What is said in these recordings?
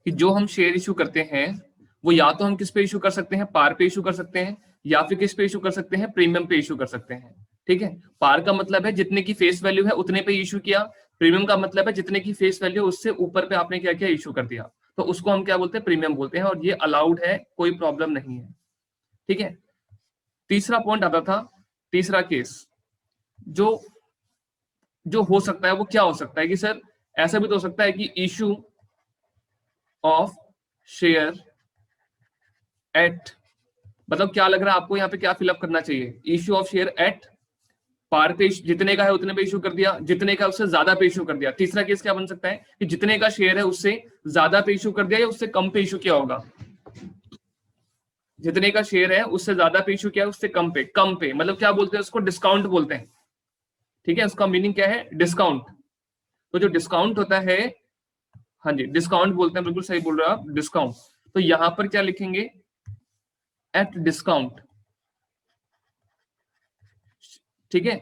कि जो हम शेयर इशू करते हैं वो या तो हम किस पे इशू कर सकते हैं, पार पे इशू कर सकते हैं, या फिर किस पे इशू कर सकते हैं, प्रीमियम पे इशू कर सकते हैं। ठीक है, पार का मतलब है जितने की फेस वैल्यू है उतने पे इशू किया, प्रीमियम का मतलब है जितने की फेस वैल्यू उससे ऊपर पे आपने क्या किया, इशू कर दिया, तो उसको हम क्या बोलते हैं, प्रीमियम बोलते हैं, और ये अलाउड है, कोई प्रॉब्लम नहीं है। ठीक है, तीसरा पॉइंट आता था, तीसरा केस जो जो हो सकता है वो क्या हो सकता है कि सर ऐसा भी तो हो सकता है कि इशू ऑफ शेयर एट, मतलब क्या लग रहा है आपको यहाँ पे क्या फिलअप करना चाहिए, issue of share at par पे जितने का है उतने पे इशू कर दिया, जितने का उससे ज्यादा पे इशू कर दिया। तीसरा केस क्या बन सकता है कि जितने का शेयर है उससे ज्यादा पे इशू कर दिया या उससे कम पे इशू किया होगा, जितने का शेयर है उससे ज्यादा पे इशू किया, उससे कम पे, कम पे मतलब क्या बोलते हैं उसको, डिस्काउंट बोलते हैं। ठीक है, उसका मीनिंग क्या है, डिस्काउंट। तो जो डिस्काउंट होता है, हाँ जी डिस्काउंट बोलते हैं, बिल्कुल सही बोल रहे हो आप, डिस्काउंट। तो यहां पर क्या लिखेंगे, एट डिस्काउंट। ठीक है,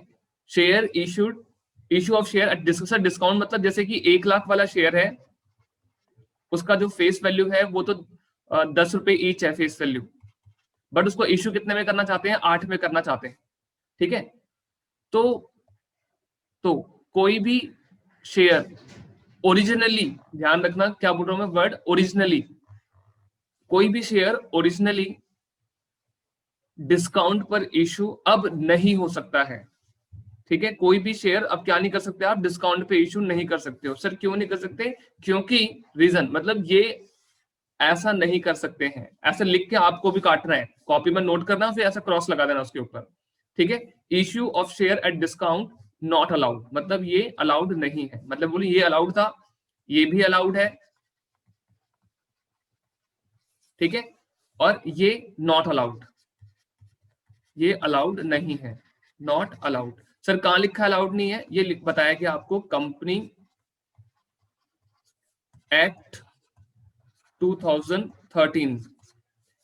share issued, issue of share at discount, मतलब जैसे कि 1 लाख वाला शेयर है, उसका जो फेस वैल्यू है वो तो 10 रुपए ईच है फेस वैल्यू, बट उसको इशू कितने में करना चाहते हैं, 8 में करना चाहते हैं। ठीक है, तो तो कोई भी शेयर ओरिजिनली, ध्यान रखना क्या बोल रहा हूं मैं, वर्ड ओरिजिनली, कोई भी शेयर ओरिजिनली डिस्काउंट पर इशू अब नहीं हो सकता है। ठीक है, कोई भी शेयर अब क्या नहीं कर सकते आप, डिस्काउंट पे इशू नहीं कर सकते हो। सर क्यों नहीं कर सकते, क्योंकि रीजन मतलब ये ऐसा नहीं कर सकते हैं, ऐसा लिख के आपको भी काटना है, कॉपी में नोट करना, फिर ऐसा क्रॉस लगा देना उसके ऊपर। ठीक है, issue of share at discount not allowed, मतलब ये अलाउड नहीं है, मतलब बोली ये अलाउड था, ये भी अलाउड है। ठीक है, और ये नॉट अलाउड, ये अलाउड नहीं है, नॉट अलाउड। सर कहां लिखा अलाउड नहीं है, ये बताया कि आपको company act 2013,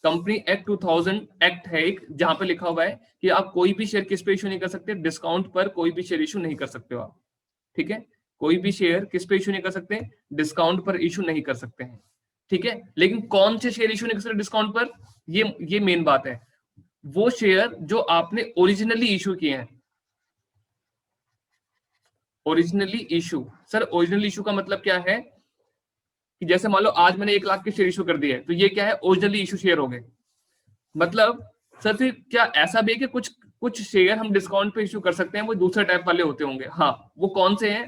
company act 2000 act है एक, जहां पे लिखा हुआ है कि आप कोई भी शेयर किस पे इशू नहीं कर सकते, डिस्काउंट पर कोई भी शेयर इशू नहीं कर सकते हो आप। ठीक है, कोई भी शेयर किस पे इशू नहीं कर सकते, डिस्काउंट पर इशू नहीं कर सकते हैं। ठीक है, लेकिन कौन से शेयर इशू नहीं कर सकते डिस्काउंट पर, ये मेन बात है, वो शेयर जो आपने ओरिजिनली इशू किए हैं। Originally issue, sir original issue का मतलब क्या है कि जैसे मान लो आज मैंने 1 लाख के शेयर इशू कर दिए, तो ये क्या है, ओरिजिनली इशू शेयर हो गए। मतलब सर फिर क्या ऐसा भी है कि कुछ कुछ शेयर हम डिस्काउंट पे इशू कर सकते हैं, वो दूसरे टाइप वाले होते होंगे, हाँ वो कौन से हैं,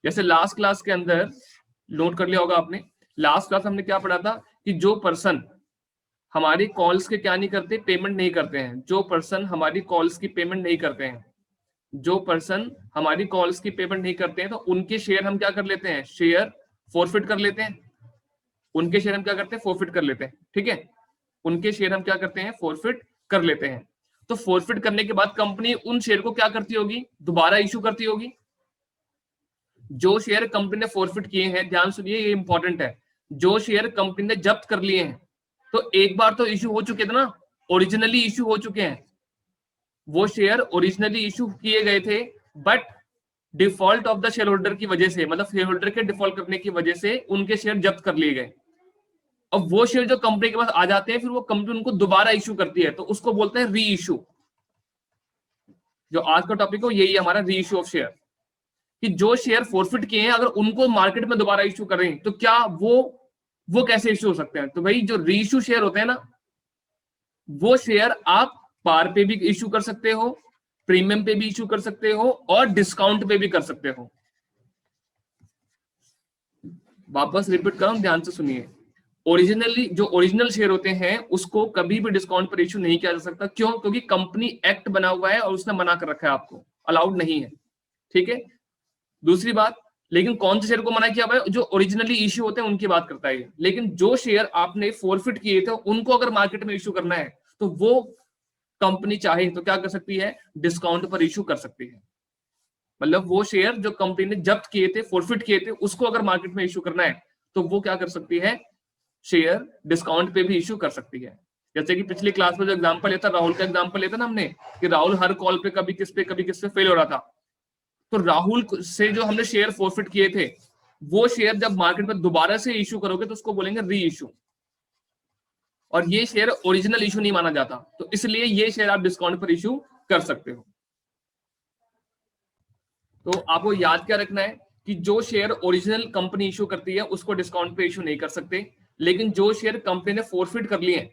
जैसे लास्ट क्लास के अंदर नोट कर लिया होगा आपने, लास्ट क्लास हमने क्या पढ़ा था कि जो पर्सन हमारी कॉल्स के क्या नहीं करते, पेमेंट नहीं करते हैं, जो पर्सन हमारी कॉल्स की पेमेंट नहीं करते हैं, जो पर्सन हमारी कॉल्स की पेमेंट नहीं करते हैं, तो उनके शेयर हम क्या कर लेते हैं, शेयर फॉरफिट कर लेते हैं, उनके शेयर हम क्या करते हैं, फॉरफिट कर लेते हैं। ठीक है, उनके शेयर हम क्या करते हैं, फॉरफिट कर लेते हैं। तो फॉरफिट करने के बाद कंपनी उन शेयर को क्या करती होगी, दोबारा इशू करती होगी। जो शेयर कंपनी ने फॉरफिट किए हैं, ध्यान सुनिए ये इंपॉर्टेंट है, जो शेयर कंपनी ने जब्त कर लिए हैं, तो एक बार तो इशू हो चुके थे ना, ओरिजिनली इशू हो चुके हैं, वो शेयर ओरिजिनली इशू किए गए थे, but default of the share holder की वजह से, मतलब शेयर होल्डर के डिफॉल्ट करने की वजह से उनके शेयर जब्त कर लिए गए। अब वो शेयर जो कंपनी के पास आ जाते हैं, फिर वो कंपनी उनको दोबारा इशू करती है, तो उसको बोलते हैं री इशू। जो आज का टॉपिक हो यही है हमारा, री इशू ऑफ शेयर, कि जो शेयर फॉरफिट किए हैं अगर उनको मार्केट में दोबारा इशू कर रहे हैं, तो क्या वो कैसे इशू हो सकते हैं। तो भाई जो री इशू शेयर होते हैं ना, वो शेयर आप पार पे भी इशू कर सकते हो, प्रीमियम पे भी इशू कर सकते हो, और डिस्काउंट पे भी कर सकते हो। वापस रिपीट कर रहा हूं, ध्यान से सुनिए, ओरिजिनली जो ओरिजिनल शेयर होते हैं उसको कभी भी डिस्काउंट पर इशू नहीं किया जा सकता, क्यों, क्योंकि कंपनी एक्ट बना हुआ है और उसने मना कर रखा है, आपको अलाउड नहीं है। ठीक है, दूसरी बात, लेकिन कौन से शेयर को मना किया हुआ है, जो ओरिजिनली इश्यू होते हैं उनकी बात करता है, लेकिन जो शेयर आपने फॉरफिट किए थे उनको अगर मार्केट में इशू करना है, तो वो कंपनी चाहे तो क्या कर सकती है, डिस्काउंट पर इशू कर सकती है। मतलब वो शेयर जो कंपनी ने जब्त किए थे, फॉरफिट किए थे, उसको अगर मार्केट में इशू करना है, तो वो क्या कर सकती है, शेयर डिस्काउंट पे भी इशू कर सकती है। जैसे कि पिछली क्लास में जो एग्जांपल लिया था, राहुल का एग्जांपल लिया था ना हमने, कि राहुल हर कॉल पे कभी किस पे फेल हो रहा था, तो राहुल से जो हमने शेयर फॉरफिट किए थे, वो शेयर जब मार्केट में दोबारा से इशू करोगे तो उसको बोलेंगे री इशू, और ये शेयर ओरिजिनल इशू नहीं माना जाता, तो इसलिए ये शेयर आप डिस्काउंट पर इशू कर सकते हो। तो आपको याद क्या रखना है कि जो शेयर ओरिजिनल कंपनी इशू करती है उसको डिस्काउंट पे इशू नहीं कर सकते, लेकिन जो शेयर कंपनी ने फोरफिट कर लिए हैं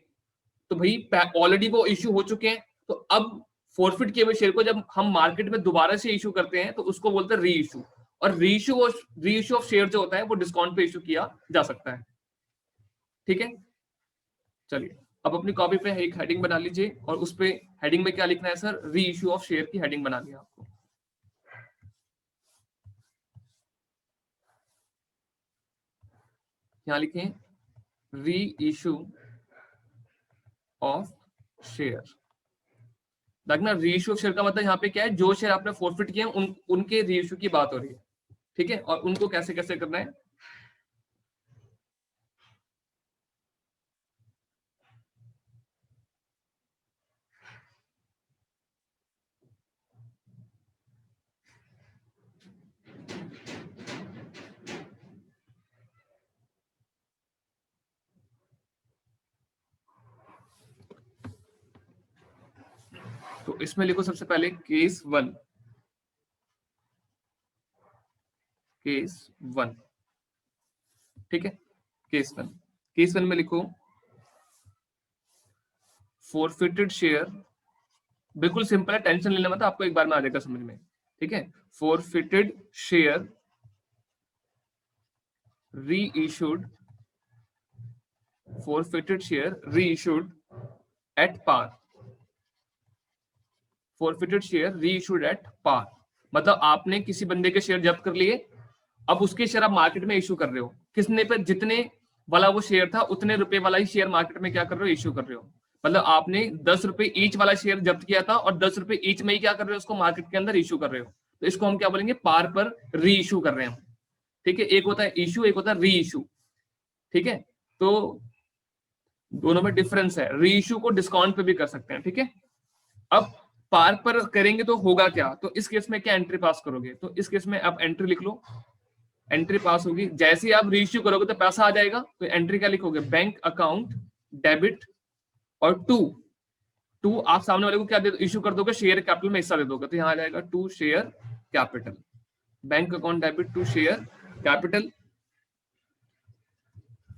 तो भाई ऑलरेडी वो इशू हो चुके हैं, तो अब फोरफिट किए हुए शेयर को जब हम मार्केट में दोबारा से इशू करते हैं तो उसको बोलते हैं री इशू, और री इशू ऑफ शेयर जो होता है वो डिस्काउंट पे इशू किया जा सकता है। ठीक है, चलिए अब अपनी कॉपी पे एक हेडिंग बना लीजिए, और उस पे हेडिंग में क्या लिखना है सर, री इशू ऑफ शेयर की हेडिंग बना लिया आपको। यहां लिखें री इशू ऑफ शेयर। देखना री इशू ऑफ शेयर का मतलब यहाँ पे क्या है, जो शेयर आपने फोरफिट किए हैं उनके री इशू की बात हो रही है। ठीक है, और उनको कैसे कैसे करना है, तो इसमें लिखो सबसे पहले केस वन, केस वन। ठीक है, केस वन, केस वन में लिखो फोरफिटेड शेयर, बिल्कुल सिंपल है, टेंशन लेना मत, आपको एक बार में आ जाएगा समझ में। ठीक है, forfeited share reissued, forfeited share reissued at par, forfeited share reissued at par, मतलब आपने किसी बंदे के शेयर जब्त कर लिए, अब उसके शेयर आप मार्केट में इशू कर रहे हो, किसने पे जितने वाला वो शेयर था उतने रुपए वाला ही शेयर मार्केट में क्या कर रहे हो, इशू कर रहे हो। मतलब आपने 10 रुपए ईच वाला शेयर जब्त किया था और 10 रुपए ईच में ही क्या कर रहे हो, उसको मार्केट के अंदर इशू कर रहे हो, तो इसको हम क्या बोलेंगे, पार पर री इशू कर रहे हैं। ठीक है, एक होता है इशू, एक होता है री इशू। ठीक है, तो दोनों में डिफरेंस है, री इशू को डिस्काउंट पे भी कर सकते हैं। ठीक है, अब पार पर करेंगे तो होगा क्या, तो इस केस में क्या एंट्री पास करोगे, तो इस केस में आप एंट्री लिख लो, एंट्री पास होगी, जैसे ही आप रीइश्यू करोगे तो पैसा आ जाएगा, तो एंट्री क्या लिखोगे, बैंक अकाउंट डेबिट, और टू आप सामने वाले को क्या दे इशू कर दोगे, शेयर कैपिटल में हिस्सा दे दोगे, तो यहाँ आ जाएगा to share capital, bank account debit to share capital.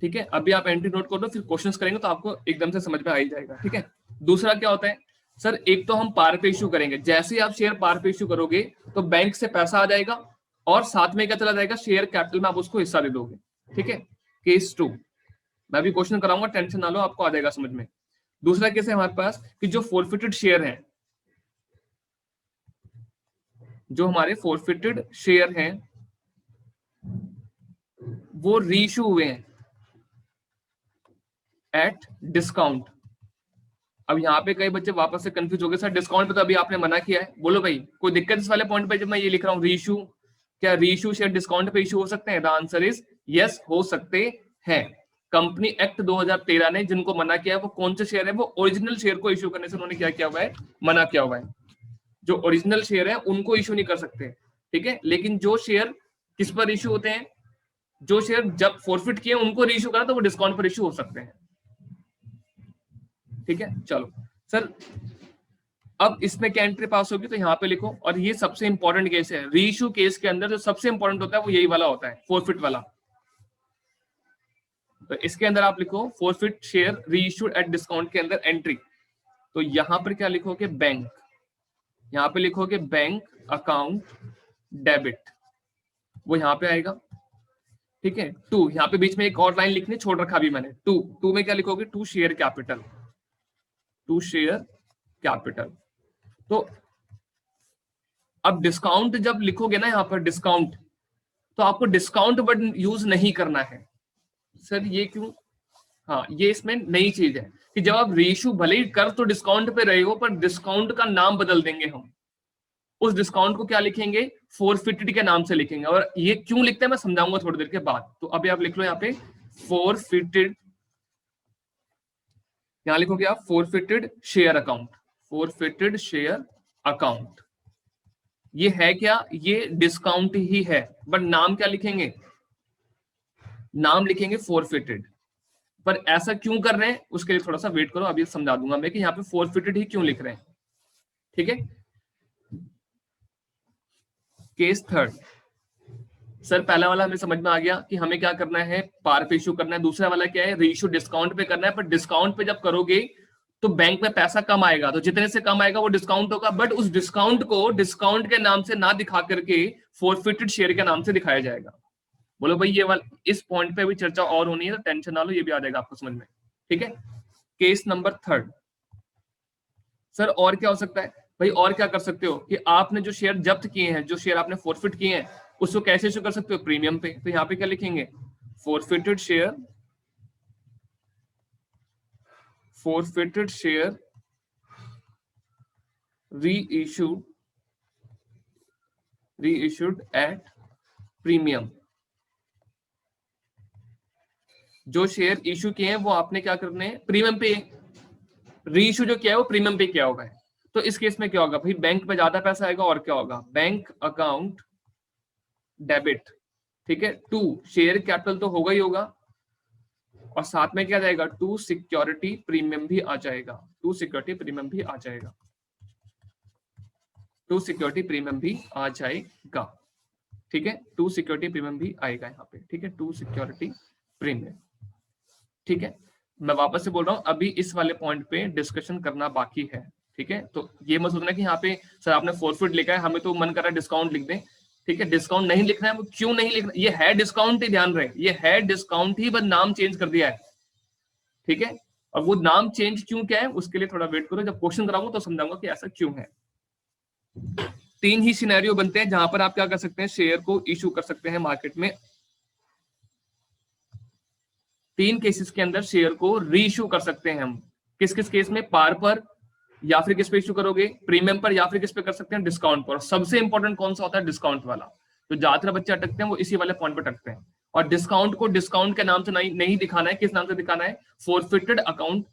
ठीक है, अभी आप एंट्री नोट कर दो, फिर क्वेश्चंस करेंगे तो आपको एकदम से समझ में आ ही जाएगा। ठीक है, दूसरा क्या होता है सर, एक तो हम पार पे इशू करेंगे, जैसे ही आप शेयर पार पे इशू करोगे तो बैंक से पैसा आ जाएगा, और साथ में क्या चला जाएगा, शेयर कैपिटल में आप उसको हिस्सा दे दोगे। ठीक है, केस टू, मैं भी क्वेश्चन कराऊंगा, टेंशन ना लो, आपको आ जाएगा समझ में। दूसरा केस है हमारे पास कि जो फोरफिटेड शेयर है, जो हमारे फोरफिटेड शेयर हैं वो रीइश्यू हुए हैं एट डिस्काउंट। अब यहाँ पे कई बच्चे वापस से कंफ्यूज हो गए, सर डिस्काउंट पे तो अभी आपने मना किया है, बोलो भाई कोई दिक्कत इस वाले पॉइंट पे जब मैं ये लिख रहा हूँ रीइश्यू, क्या रीइश्यू शेयर डिस्काउंट पे इशू हो सकते हैं, द आंसर इज यस, हो सकते हैं। कंपनी एक्ट 2013 ने जिनको मना किया है वो कौन से शेयर है, वो ओरिजिनल शेयर को इशू करने से उन्होंने क्या किया हुआ है, मना किया हुआ है। जो ओरिजिनल शेयर है उनको इशू नहीं कर सकते। ठीक है, लेकिन जो शेयर किस पर इशू होते हैं, जो शेयर जब फोरफिट किए उनको रीइश्यू करा तो वो डिस्काउंट पर इशू हो सकते हैं। ठीक है, चलो सर अब इसमें क्या एंट्री पास होगी, तो यहाँ पे लिखो, और ये सबसे इंपॉर्टेंट केस है, रीइश्यू केस के अंदर जो सबसे इंपॉर्टेंट होता है वो यही वाला होता है, फोरफिट वाला। तो इसके अंदर आप लिखो forfeit share reissued at discount के अंदर एंट्री, तो यहां पर क्या लिखोगे, बैंक, यहां पे लिखोगे बैंक अकाउंट डेबिट, वो यहां पे आएगा। ठीक है, टू, यहाँ पे बीच में एक और लाइन लिखनी छोड़ रखा भी मैंने, टू में क्या लिखोगे, to share capital, to share capital. तो अब डिस्काउंट जब लिखोगे ना यहाँ पर डिस्काउंट, तो आपको डिस्काउंट वर्ड यूज नहीं करना है। सर ये क्यों, हाँ ये इसमें नई चीज है कि जब आप रेशू भले ही कर तो डिस्काउंट पे रहे हो, पर डिस्काउंट का नाम बदल देंगे हम, उस डिस्काउंट को क्या लिखेंगे, फोरफिटेड के नाम से लिखेंगे, और ये क्यों लिखते हैं मैं समझाऊंगा थोड़ी देर के बाद। तो अभी आप लिख लो यहाँ पे फोरफिटेड, यहां लिखोगे आप forfeited share account, forfeited share account, ये है क्या, ये डिस्काउंट ही है, बट नाम क्या लिखेंगे, नाम लिखेंगे फोरफिटेड। पर ऐसा क्यों कर रहे हैं उसके लिए थोड़ा सा वेट करो, अभी समझा दूंगा मैं कि यहाँ पे फोरफिटेड ही क्यों लिख रहे हैं। ठीक है, केस थर्ड। सर पहला वाला हमें समझ में आ गया कि हमें क्या करना है, पार पे इशू करना है। दूसरा वाला क्या है, रीइशू डिस्काउंट पे करना है। पर डिस्काउंट पे जब करोगे तो बैंक में पैसा कम आएगा, तो जितने से कम आएगा वो डिस्काउंट होगा, बट उस डिस्काउंट को डिस्काउंट के नाम से ना दिखा करके फोरफिटेड शेयर के नाम से दिखाया जाएगा। बोलो भाई ये वाला, इस पॉइंट पे भी चर्चा और होनी है, तो टेंशन ना लो, ये भी आ जाएगा आपको समझ में। ठीक है, केस नंबर थर्ड। सर और क्या हो सकता है भाई, और क्या कर सकते हो कि आपने जो शेयर जब्त किए हैं, जो शेयर आपने फोरफिट किए हैं, उसको कैसे इशू कर सकते हो, प्रीमियम पे। तो यहाँ पे क्या लिखेंगे, forfeited share, forfeited share reissued, reissued at premium. जो शेयर इशू किए हैं वो आपने क्या करने हैं, प्रीमियम पे। रीइश्यू जो किया है वो प्रीमियम पे किया होगा। तो इस केस में क्या होगा भाई, बैंक में ज्यादा पैसा आएगा, और क्या होगा, बैंक अकाउंट डेबिट। ठीक है, टू शेयर कैपिटल तो होगा ही होगा, और साथ में क्या जाएगा, टू सिक्योरिटी प्रीमियम भी आ जाएगा, टू सिक्योरिटी प्रीमियम भी आ जाएगा, टू सिक्योरिटी प्रीमियम भी आ जाएगा। ठीक है, टू सिक्योरिटी प्रीमियम भी आएगा यहाँ पे। ठीक है, टू सिक्योरिटी प्रीमियम। ठीक है, मैं वापस से बोल रहा हूँ, अभी इस वाले पॉइंट पे डिस्कशन करना बाकी है। ठीक है, तो ये मत सोचना कि यहाँ पे सर आपने फोरफिट लिखा है, हमें तो मन कर रहा है डिस्काउंट लिख दें। ठीक है, डिस्काउंट नहीं लिखना है, वो क्यों नहीं लिखना, ये है डिस्काउंट ही, ध्यान रहे ये है डिस्काउंट ही, बस नाम चेंज कर दिया है। ठीक है, और वो नाम चेंज क्यों क्या है उसके लिए थोड़ा वेट करो, जब क्वेश्चन कराऊंगा तो समझाऊंगा कि ऐसा क्यों है। तीन ही सिनेरियो बनते हैं जहां पर आप क्या कर सकते हैं, शेयर को इशू कर सकते हैं मार्केट में। तीन केसेस के अंदर शेयर को रीइश्यू कर सकते हैं हम। किस किस केस में, पार पर, या फिर किस पे इशू करोगे, प्रीमियम पर, या फिर किस पे कर सकते हैं, डिस्काउंट पर। सबसे इंपॉर्टेंट कौन सा होता है, डिस्काउंट वाला। तो ज्यादातर बच्चे अटकते हैं वो इसी वाले पॉइंट पर अटकते हैं। और डिस्काउंट को डिस्काउंट के नाम से नहीं दिखाना है, किस नाम से दिखाना है, फोरफिटेड अकाउंट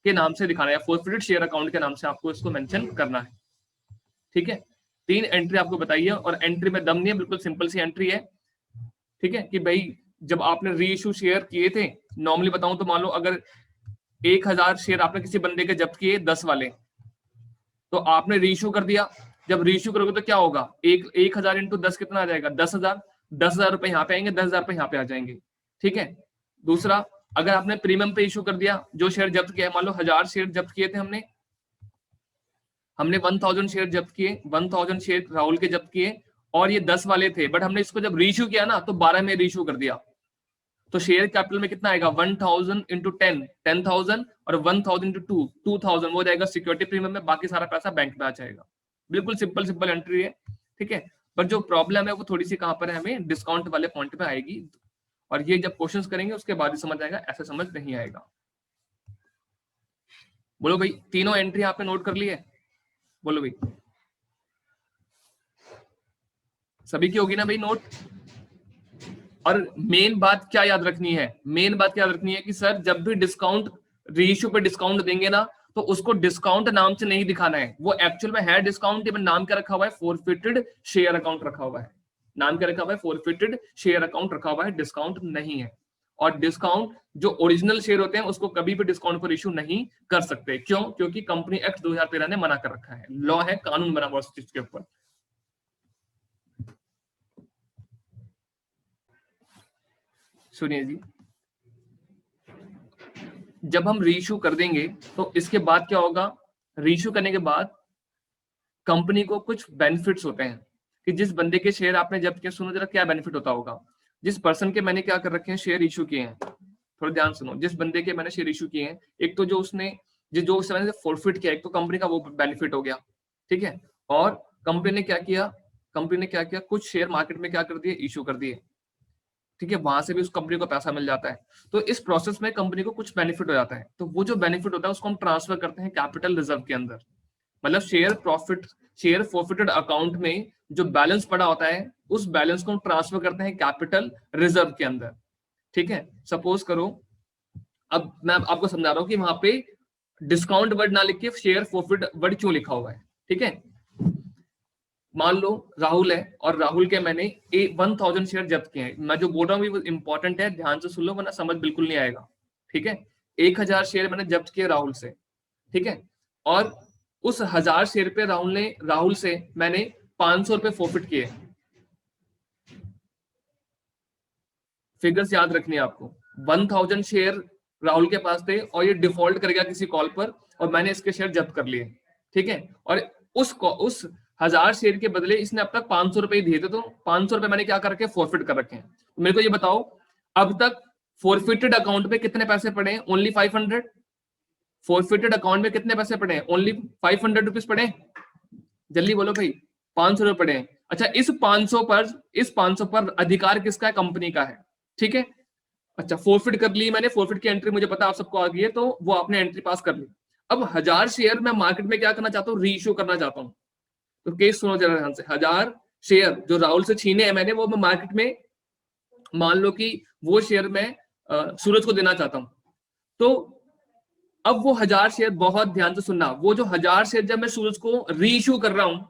के नाम से दिखाना है, फोरफिटेड शेयर अकाउंट के नाम से आपको इसको मेंशन करना है। ठीक है, तीन एंट्री आपको बताइए, और एंट्री में दम नहीं है, बिल्कुल सिंपल सी एंट्री है। ठीक है, कि भाई जब आपने रीइश्यू शेयर किए थे, नॉर्मली बताऊं तो मान लो अगर 1000 शेयर आपने किसी बंदे के जब्त किए 10 वाले, तो आपने रीइश्यू कर दिया। जब रीइश्यू करोगे तो क्या होगा, 1000 इंटू 10 कितना आ जाएगा, 10,000। 10,000 रुपए यहाँ पे आएंगे, 10,000 रुपए यहाँ पे आ जाएंगे। ठीक है, दूसरा, अगर आपने प्रीमियम पे इशू कर दिया, जो शेयर जब्त किया, मान लो 1000 शेयर जब्त किए थे हमने 1000 शेयर जब्त किए, 1000 शेयर राहुल के जब्त किए, और ये 10 वाले थे, बट हमने इसको जब रीइश्यू किया ना तो 12 में रीइश्यू कर दिया। तो शेयर कैपिटल में कितना आएगा, 1000 इंटू 10, 10,000, और 1000 इंटू 2, 2000 वो जाएगा सिक्योरिटी प्रीमियम में, बाकी सारा पैसा बैंक में आ जाएगा। बिल्कुल सिंपल सिंपल एंट्री है। ठीक है, पर जो प्रॉब्लम है वो थोड़ी सी कहां पर है, हमें डिस्काउंट वाले पॉइंट पे आएगी, और ये जब क्वेश्चंस करेंगे उसके बाद ही समझ आएगा, ऐसे समझ नहीं आएगा। बोलो भाई, तीनों एंट्री आपने नोट कर ली है, बोलो भाई, सभी की होगी ना भाई नोट। और मेन बात क्या याद रखनी है, मेन बात क्या याद रखनी है कि सर जब भी डिस्काउंट, रीइश्यू पे डिस्काउंट देंगे ना, तो उसको डिस्काउंट नाम से नहीं दिखाना है, वो एक्चुअल में है डिस्काउंट, नाम क्या रखा हुआ है, फोरफिटेड शेयर अकाउंट रखा हुआ है, नाम क्या रखा हुआ है, फोरफिटेड शेयर अकाउंट रखा हुआ है, डिस्काउंट नहीं है। और डिस्काउंट जो ओरिजिनल शेयर होते हैं उसको कभी भी डिस्काउंट पर इशू नहीं कर सकते। क्यों, क्योंकि कंपनी एक्ट 2013 ने मना कर रखा है, लॉ है, कानून बना हुआ उस चीज के ऊपर। सुनिए जी, जब हम रीइश्यू कर देंगे तो इसके बाद क्या होगा, रीइश्यू करने के बाद कंपनी को कुछ बेनिफिट्स होते हैं, कि जिस बंदे के शेयर आपने जब्त किए, सुनो जरा क्या बेनिफिट होता होगा, जिस पर्सन के मैंने क्या कर रखे हैं, शेयर इशू किए हैं, थोड़ा ध्यान सुनो, जिस बंदे के मैंने शेयर इशू किए हैं, एक तो जो उसने जो मैंने फोरफिट किया, एक तो कंपनी का वो बेनिफिट हो गया। ठीक है, और कंपनी ने क्या किया, कंपनी ने क्या किया, कुछ शेयर मार्केट में क्या कर दिए, इशू कर दिए। ठीक है, वहां से भी उस कंपनी को पैसा मिल जाता है। तो इस प्रोसेस में कंपनी को कुछ बेनिफिट हो जाता है, तो वो जो बेनिफिट होता है उसको हम ट्रांसफर करते हैं कैपिटल रिजर्व के अंदर। मतलब शेयर फोरफिटेड अकाउंट में जो बैलेंस पड़ा होता है, उस बैलेंस को हम ट्रांसफर करते हैं कैपिटल रिजर्व के अंदर। ठीक है, सपोज करो, अब मैं आपको समझा रहा हूं कि वहां पे डिस्काउंट वर्ड ना लिख के शेयर फोरफिट वर्ड क्यों लिखा हुआ है। ठीक है, मान लो राहुल है और राहुल के मैंने 1000 शेयर जब्त किए हैं। मैं जो बोल रहा हूँ वो इंपॉर्टेंट है, ध्यान से सुन लो वरना समझ बिल्कुल नहीं आएगा। ठीक है, 1000 शेयर मैंने जब्त किए राहुल से। ठीक है, और उस 1000 शेयर पे राहुल से मैंने 500 रुपए फॉरफिट किए। फिगर्स याद रखनी है आपको। 1000 शेयर राहुल के पास थे और ये डिफॉल्ट कर गया किसी कॉल पर और मैंने इसके शेयर जब्त कर लिए। ठीक है, और उस 1000 शेयर के बदले इसने अब तक 500 रुपए दिए थे, तो 500 रुपए मैंने क्या कर रखे, फॉरफिट कर रखे हैं। तो मेरे को ये बताओ अब तक फॉरफिटेड अकाउंट पे कितने पैसे पड़े हैं? ओनली 500। फॉरफिटेड अकाउंट में कितने पैसे पड़े हैं? ओनली 500 रुपीज पड़े। जल्दी बोलो भाई, 500 रुपए पड़े हैं। अच्छा, इस 500 पर अधिकार किसका है? कंपनी का है। ठीक है, अच्छा फॉरफिट कर ली मैंने, फॉरफिट की एंट्री मुझे पता आप सबको आ गई है, तो वो आपने एंट्री पास कर ली। अब 1000 शेयर मैं मार्केट में क्या करना चाहता हूँ? रीइश्यू करना चाहता हूँ। तो केस सुनो जरा ध्यान से। 1000 शेयर जो राहुल से छीने हैं मैंने, वो मैं मार्केट में, मान लो कि वो शेयर मैं सूरज को देना चाहता हूं। तो अब वो 1000 शेयर, बहुत ध्यान से सुनना, वो जो 1000 शेयर जब मैं सूरज को रीइश्यू कर रहा हूं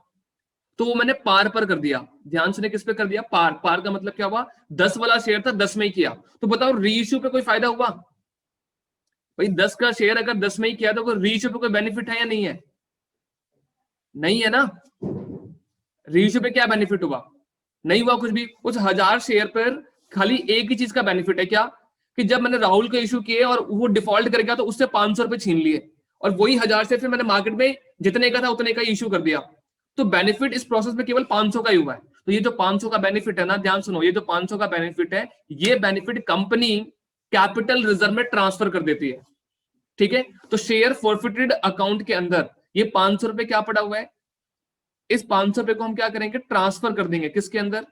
तो वो मैंने पार पर कर दिया। ध्यान से, किस पे कर दिया? पार। पार का मतलब क्या हुआ? 10 वाला शेयर था, 10 में ही किया। तो बताओ रीइश्यू पे कोई फायदा हुआ? भाई 10 का शेयर अगर 10 में ही किया तो रीइश्यू पे कोई बेनिफिट है या नहीं है? नहीं है ना। रीइश्यू पे क्या बेनिफिट हुआ? नहीं हुआ कुछ भी। उस 1000 शेयर पर खाली एक ही चीज का बेनिफिट है, क्या? कि जब मैंने राहुल को इशू किए और वो डिफॉल्ट कर गया तो उससे 500 रुपए छीन लिए और वही 1000 से फिर मैंने मार्केट में जितने का था उतने का इशू कर दिया। तो बेनिफिट इस प्रोसेस में केवल 500 का ही हुआ है। तो ये जो 500 का बेनिफिट है ना, ध्यान सुनो, ये जो 500 का बेनिफिट है, ये बेनिफिट कंपनी कैपिटल रिजर्व में ट्रांसफर कर देती है। ठीक है, तो शेयर फॉरफिटेड अकाउंट के अंदर ये 500 रुपए क्या पड़ा हुआ है? इस 500 रुपए को हम क्या करेंगे? ट्रांसफर कर देंगे किसके अंदर?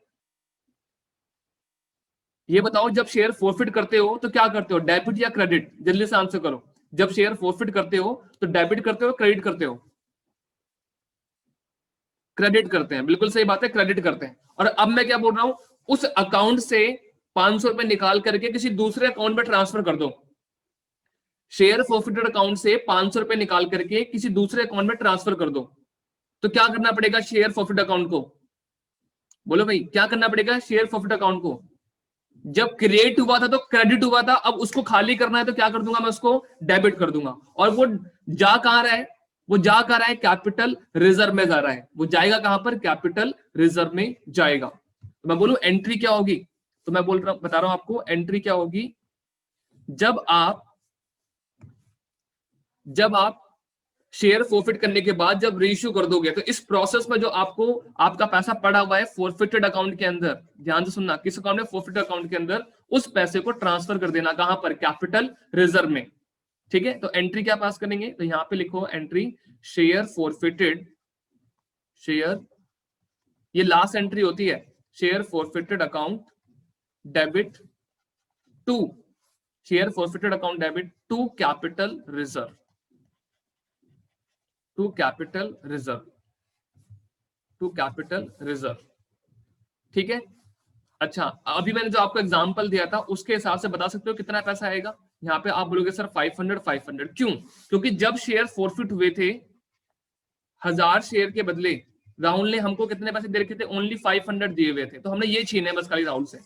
ये बताओ, जब शेयर फॉरफिट करते हो तो क्या करते हो? डेबिट या क्रेडिट? जल्दी से आंसर करो। जब शेयर फॉरफिट करते हो तो डेबिट करते हो, क्रेडिट करते हो? क्रेडिट करते हैं, बिल्कुल सही बात है, क्रेडिट करते हैं। और अब मैं क्या बोल रहा हूं? उस अकाउंट से 500 रुपए निकाल करके किसी दूसरे अकाउंट में ट्रांसफर कर दो। शेयर फॉरफिटेड अकाउंट से 500 रुपए निकाल करके किसी दूसरे अकाउंट में ट्रांसफर कर दो। तो क्या करना पड़ेगा शेयर फॉरफिट अकाउंट को? बोलो भाई, क्या करना पड़ेगा शेयर फॉरफिट अकाउंट को? जब क्रिएट हुआ था तो क्रेडिट हुआ था, अब उसको खाली करना है तो क्या कर दूंगा? मैं उसको डेबिट कर दूंगा। और वो जा कहां रहा है? वो जा कहां रहा है? कैपिटल रिजर्व में जा रहा है। वो जाएगा कहां पर? कैपिटल रिजर्व में जाएगा। तो मैं बोलूं एंट्री क्या होगी? तो मैं बता रहा हूं आपको एंट्री क्या होगी। जब आप शेयर फॉरफिट करने के बाद जब रीइश्यू कर दोगे तो इस प्रोसेस में जो आपका पैसा पड़ा हुआ है फॉरफिटेड अकाउंट के अंदर, ध्यान से सुनना, किस अकाउंट में? फॉरफिटेड अकाउंट के अंदर, उस पैसे को ट्रांसफर कर देना कहां पर? कैपिटल रिजर्व में। ठीक है, तो एंट्री क्या पास करेंगे? तो यहां पे लिखो एंट्री शेयर फॉरफिटेड, शेयर, ये लास्ट एंट्री होती है, share forfeited account debit to, share forfeited account debit to capital reserve, to capital reserve, to capital reserve. ठीक है, अच्छा अभी मैंने जो आपको एग्जांपल दिया था उसके हिसाब से बता सकते हो कितना पैसा आएगा? यहाँ पे आप बोलोगे सर 500 500 क्यों? क्योंकि जब शेयर फॉरफिट हुए थे 1000 शेयर के बदले राहुल ने हमको कितने पैसे दे रखे थे? ओनली 500 दिए हुए थे। तो हमने ये छीने बस खाली राहुल से।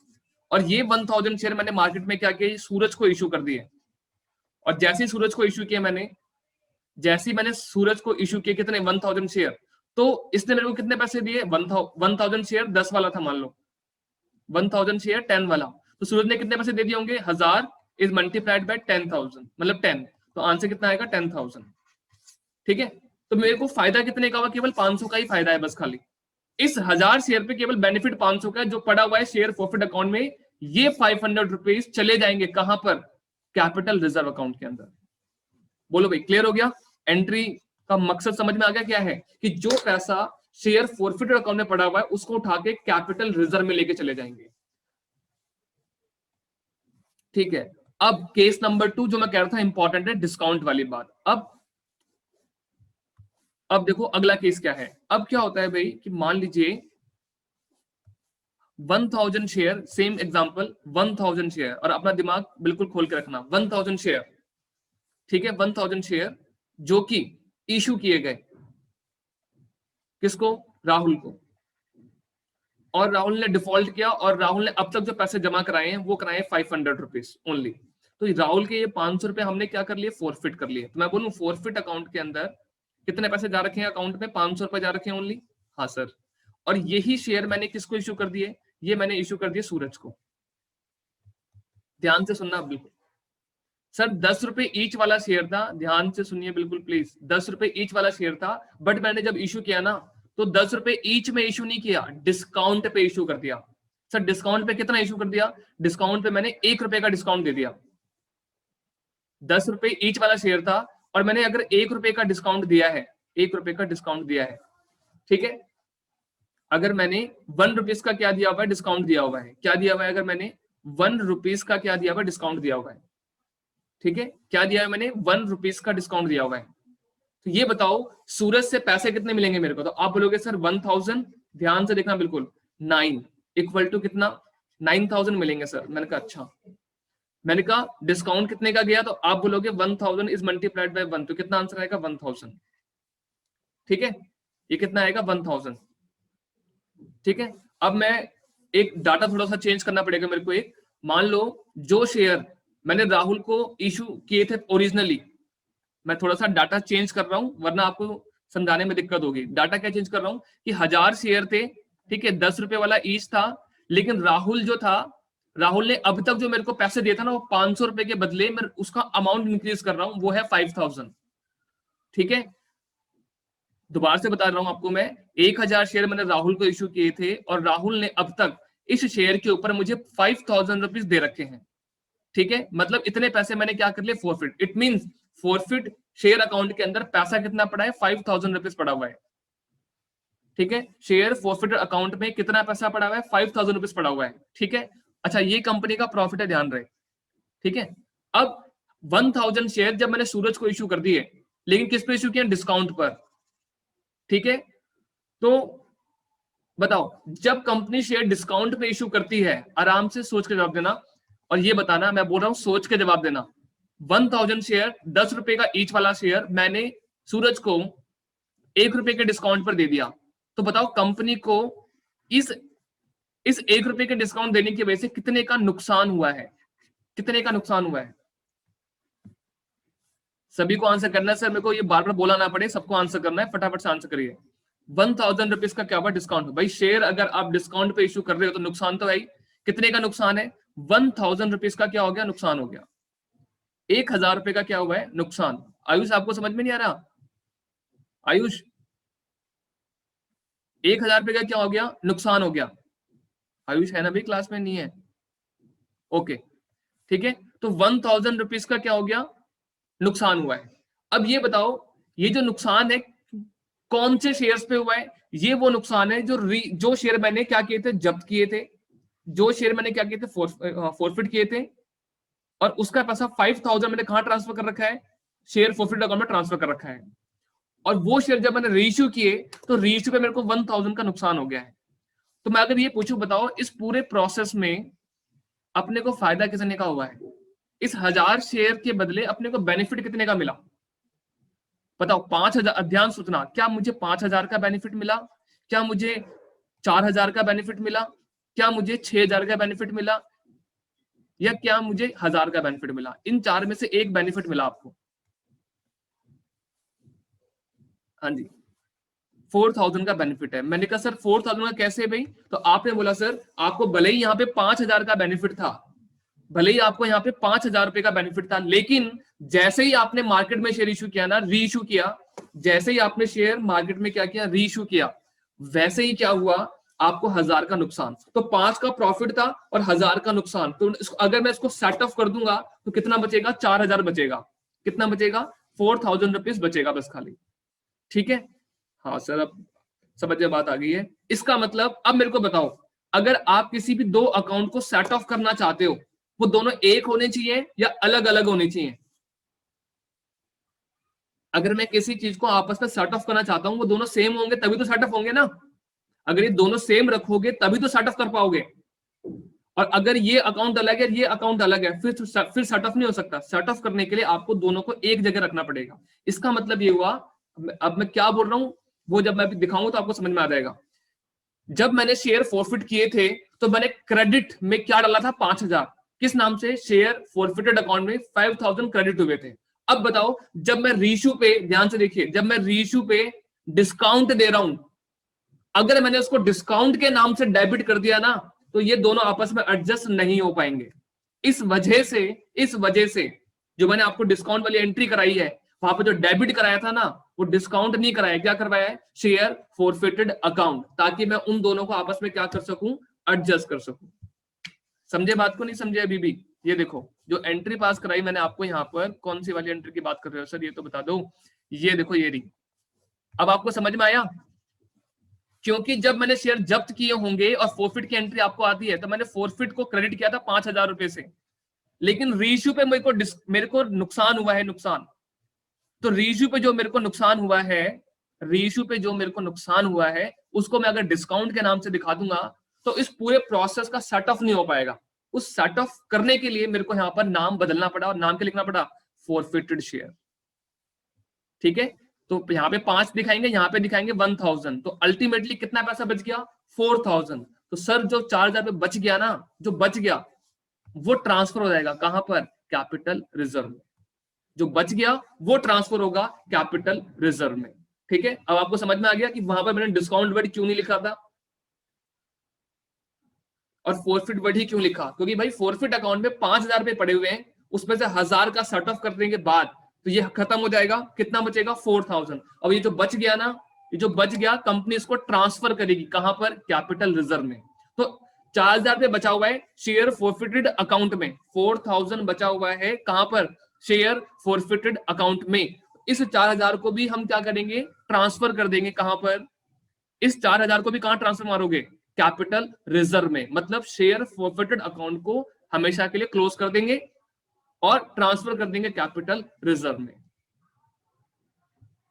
और ये 1000 शेयर मैंने मार्केट में क्या किया? सूरज को इशू कर दिए। और जैसे ही सूरज को इशू किया मैंने, जैसे ही मैंने सूरज को इशू किया कितने? 1000 शेयर। तो इसने मेरे को कितने पैसे दिए? 1000 शेयर 10 वाला था मान लो, 1000 शेयर 10 वाला। तो सूरज ने कितने पैसे दे दिए होंगे? 1000 इज मल्टीप्लाइड बाय 10,000, मतलब 10। तो आंसर कितना आएगा? 10,000। ठीक है, तो मेरे को फायदा कितने का हुआ? केवल 500 का ही फायदा है बस खाली। इस 1000 शेयर पे केवल बेनिफिट 500 का है जो पड़ा हुआ है शेयर फॉरफिट अकाउंट में। ये 500 रुपीज चले जाएंगे कहां पर? कैपिटल रिजर्व अकाउंट के अंदर। बोलो भाई, क्लियर हो गया? एंट्री का मकसद समझ में आ गया क्या है? कि जो पैसा शेयर फॉरफिटेड अकाउंट में पड़ा हुआ है उसको उठा के कैपिटल रिजर्व में लेके चले जाएंगे। ठीक है, अब केस नंबर 2 जो मैं कह रहा था इंपॉर्टेंट है, डिस्काउंट वाली बात। अब देखो अगला केस क्या है। अब क्या होता है भाई कि मान लीजिए 1000 शेयर, सेम एग्जांपल, 1000 शेयर, और अपना दिमाग बिल्कुल खोल के रखना, 1000 शेयर, ठीक है, 1000 शेयर जो कि इशू किए गए किसको? राहुल को। और राहुल ने डिफॉल्ट किया और राहुल ने अब तक जो पैसे जमा कराए हैं वो कराए 500 रुपीज ओनली। तो राहुल के ये 500 रुपए हमने क्या कर लिए, फॉरफिट कर लिए। तो मैं बोलूं फॉरफिट अकाउंट के अंदर कितने पैसे जा रखे हैं अकाउंट में, 500 रुपए जा रखे हैं ओनली। हाँ सर। और यही शेयर मैंने किसको इश्यू कर दिए, ये मैंने इश्यू कर दिए सूरज को। ध्यान से सुनना बिल्कुल सर, 10 रुपए ईच वाला शेयर था, ध्यान से सुनिए बिल्कुल प्लीज। 10 रुपए ईच वाला शेयर था, बट मैंने जब इश्यू किया ना तो 10 रुपए ईच में इश्यू नहीं किया, डिस्काउंट पे इश्यू कर दिया। सर डिस्काउंट पे कितना इश्यू कर दिया, डिस्काउंट पे मैंने 1 रुपए का डिस्काउंट दे दिया। 10 रुपए ईच वाला शेयर था और मैंने अगर 1 रुपए का डिस्काउंट दिया है, 1 रुपए का डिस्काउंट दिया है, ठीक है। अगर मैंने 1 रुपीज का क्या दिया हुआ है, डिस्काउंट दिया हुआ है, क्या दिया हुआ है, अगर मैंने 1 रुपीज का क्या दिया हुआ है, डिस्काउंट दिया हुआ है, ठीक है। क्या दिया है मैंने, 1 रुपीज का डिस्काउंट दिया हुआ है। तो ये बताओ सूरज से पैसे कितने मिलेंगे मेरे को, तो आप बोलोगे सर 1000, ध्यान से देखना बिल्कुल, 9 इक्वल टू कितना, 9000 मिलेंगे सर। मैंने कहा अच्छा। मैंने कहा डिस्काउंट कितने का गया, तो आप बोलोगे 1000 इज मल्टीप्लाइड बाय 1, तो कितना आंसर आएगा 1000, ठीक है। ये कितना आएगा 1000, ठीक है। अब मैं एक डाटा थोड़ा सा चेंज करना पड़ेगा मेरे को। एक मान लो जो शेयर मैंने राहुल को इशू किए थे ओरिजिनली, मैं थोड़ा सा डाटा चेंज कर रहा हूं वरना आपको समझाने में दिक्कत होगी। डाटा क्या चेंज कर रहा हूं कि 1000 शेयर थे, ठीक है, 10 रुपए वाला ईच था, लेकिन राहुल जो था, राहुल ने अब तक जो मेरे को पैसे दिए था ना, वो 500 रुपए के बदले मैं उसका अमाउंट इंक्रीज कर रहा हूं, वो है 5000, ठीक है। दोबारा से बता रहा हूं आपको मैं, 1000 शेयर मैंने राहुल को इश्यू किए थे और राहुल ने अब तक इस शेयर के ऊपर मुझे 5000 रुपीज दे रखे हैं, ठीक है। मतलब इतने पैसे मैंने क्या कर लिए, forfeit. It means forfeit share account के अंदर पैसा कितना पड़ा है, 5000 रुपीज पड़ा हुआ है, ठीक है। शेयर फॉरफिट अकाउंट में कितना पैसा पड़ा हुआ है, 5000 रुपीज पड़ा हुआ है, ठीक है। अच्छा ये कंपनी का प्रॉफिट है, ध्यान रहे, ठीक है। अब 1000 शेयर जब मैंने सूरज को इश्यू कर दिए, लेकिन किस पे इश्यू किया, डिस्काउंट पर, ठीक है। तो बताओ जब कंपनी शेयर डिस्काउंट पे इश्यू करती है, आराम से सोच के जवाब देना और ये बताना, मैं बोल रहा हूं सोच के जवाब देना। 1000 शेयर, 10 रुपए का ईच वाला शेयर मैंने सूरज को 1 रुपए के डिस्काउंट पर दे दिया, तो बताओ कंपनी को इस 1 रुपए के डिस्काउंट देने की वजह से कितने का नुकसान हुआ है, कितने का नुकसान हुआ है। सभी को आंसर करना है सर, मेरे को ये बार बार बोला ना पड़े, सबको आंसर करना है, फटाफट से आंसर करिए। 1000 रुपीज का क्या हुआ, डिस्काउंट। भाई शेयर अगर आप डिस्काउंट पे इश्यू कर रहे हो तो नुकसान तो है ही। कितने का नुकसान है, 1000 रुपीज का क्या हो गया, नुकसान हो गया। 1000 रुपए का क्या हुआ है, नुकसान। आयुष आपको समझ में नहीं आ रहा, आयुष 1000 रुपए का क्या हो गया, नुकसान हो गया। आयुष है ना भाई, क्लास में नहीं है, ओके, ठीक है। तो 1000 रुपीज का क्या हो गया, नुकसान हुआ है। अब ये बताओ ये जो नुकसान है कौन से शेयर्स पे हुआ है, ये वो नुकसान है जो शेयर मैंने क्या किए थे, जब्त किए थे, जो शेयर मैंने क्या किए थे, फॉरफिट किए थे, और उसका पैसा 5000 मैंने कहां ट्रांसफर कर रखा है, शेयर फॉरफिट अकाउंट में ट्रांसफर कर रखा है। और वो शेयर जब मैंने रीइश्यू किए तो रीइश्यू पे मेरे को 1000 का नुकसान हो गया है। तो मैं अगर ये पूछूं, बताओ इस पूरे प्रोसेस में अपने को फायदा कितने का हुआ है, इस 1000 शेयर के बदले अपने को बेनिफिट कितने का मिला, बताओ। 5000, ध्यान सोचना, क्या मुझे 5000 का बेनिफिट मिला, क्या मुझे 4000 का बेनिफिट मिला, क्या मुझे 6000 का बेनिफिट मिला, या क्या मुझे 1000 का बेनिफिट मिला। इन चार में से एक बेनिफिट मिला आपको। हाँ जी 4000 का बेनिफिट है। मैंने कहा सर 4000 का कैसे भाई, तो आपने बोला सर आपको भले ही यहाँ पे 5000 का बेनिफिट था, भले ही आपको यहाँ पे 5000 रुपए का बेनिफिट था, लेकिन जैसे ही आपने मार्केट में शेयर इशू किया ना, री इशू किया, जैसे ही आपने शेयर मार्केट में क्या किया, री इशू किया, वैसे ही क्या हुआ, आपको 1000 का नुकसान। तो 5 का प्रॉफिट था और 1000 का नुकसान, तो अगर मैं इसको सेट ऑफ कर दूंगा तो कितना बचेगा, 4000 बचेगा। कितना बचेगा, 4000 रुपीज बचेगा बस खाली, ठीक है। हाँ सर अब समझ में बात आ गई है। इसका मतलब अब मेरे को बताओ, अगर आप किसी भी दो अकाउंट को सेट ऑफ करना चाहते हो, वो दोनों एक होने चाहिए या अलग अलग होने चाहिए। अगर मैं किसी चीज को आपस में सेट ऑफ करना चाहता हूं, वो दोनों सेम होंगे तभी तो सेट ऑफ होंगे ना। अगर ये दोनों सेम रखोगे तभी तो सेट ऑफ कर पाओगे। और अगर ये अकाउंट अलग है, ये अकाउंट अलग है, फिर सेट ऑफ नहीं हो सकता। सेट ऑफ करने के लिए आपको दोनों को एक जगह रखना पड़ेगा। इसका मतलब ये हुआ, अब मैं क्या बोल रहा हूं वो जब मैं दिखाऊंगा तो आपको समझ में आ जाएगा। जब मैंने शेयर फॉरफिट किए थे तो मैंने क्रेडिट में क्या डाला था, 5,000। किस नाम से? शेयर फॉरफिटेड अकाउंट में 5,000 क्रेडिट हुए थे। अब बताओ, जब मैं रीइश्यू पे, ध्यान से देखिए, जब मैं रीइश्यू पे डिस्काउंट दे रहा हूं, अगर मैंने उसको डिस्काउंट के नाम से डेबिट कर दिया ना, तो ये दोनों आपस में एडजस्ट नहीं हो पाएंगे। इस वजह से जो मैंने आपको डिस्काउंट वाली एंट्री कराई है, वहां पे जो डेबिट कराया था ना, वो डिस्काउंट नहीं कराया, क्या करवाया है? शेयर फॉरफिटेड अकाउंट, ताकि मैं उन दोनों को आपस में क्या कर सकूं? एडजस्ट कर सकूं। समझे बात को? नहीं समझे अभी भी? ये देखो, जो एंट्री पास कराई मैंने आपको, यहाँ पर कौन सी वाली एंट्री की बात कर रहे हो सर, ये तो बता दो। ये देखो, ये रही। अब आपको समझ में आया? क्योंकि जब मैंने शेयर जब्त किए होंगे और फॉरफिट की एंट्री आपको आती है, तो मैंने फॉरफिट को क्रेडिट किया था 5,000 रुपए से, लेकिन रीइश्यू पे मेरे को नुकसान हुआ है, नुकसान। तो रीइश्यू पे जो मेरे को नुकसान हुआ है, रीइश्यू पे जो मेरे को नुकसान हुआ है, उसको मैं अगर डिस्काउंट के नाम से दिखा दूंगा, तो इस पूरे प्रोसेस का सेट ऑफ नहीं हो पाएगा। उस सेट ऑफ करने के लिए मेरे को यहाँ पर नाम बदलना पड़ा, और नाम क्या लिखना पड़ा? Forfeited share. ठीक है, तो यहाँ पे 5 दिखाएंगे, यहाँ पे दिखाएंगे 1,000, तो अल्टीमेटली कितना पैसा बच गया? 4,000। तो सर जो 4,000 पे बच गया ना, जो बच गया, वो ट्रांसफर हो जाएगा कहां पर? कैपिटल रिजर्व में। जो बच गया वो ट्रांसफर होगा कैपिटल रिजर्व में। ठीक है, अब आपको समझ में आ गया कि वहां पर मैंने डिस्काउंट वर्ड क्यों नहीं लिखा था और फोरफिट वर्ड ही क्यों लिखा? क्योंकि भाई फोरफिट अकाउंट में 5,000 रुपए पड़े हुए हैं, उसमें से 1,000 का सेट ऑफ करने के बाद तो ये खत्म हो जाएगा। कितना बचेगा? 4,000। अब ये जो बच गया ना, ये जो बच गया, कंपनी इसको ट्रांसफर करेगी कहां पर? कैपिटल रिजर्व में। तो 4,000 रुपए बचा हुआ है शेयर फॉरफिटेड अकाउंट में, 4,000 बचा हुआ है कहां पर? शेयर फॉरफिटेड अकाउंट में। इस 4,000 को भी हम क्या करेंगे? ट्रांसफर कर देंगे कहां पर? इस 4,000 को भी कहां ट्रांसफर मारोगे? कैपिटल रिजर्व में। मतलब शेयर फॉरफिटेड अकाउंट को हमेशा के लिए क्लोज कर देंगे और ट्रांसफर कर देंगे कैपिटल रिजर्व में।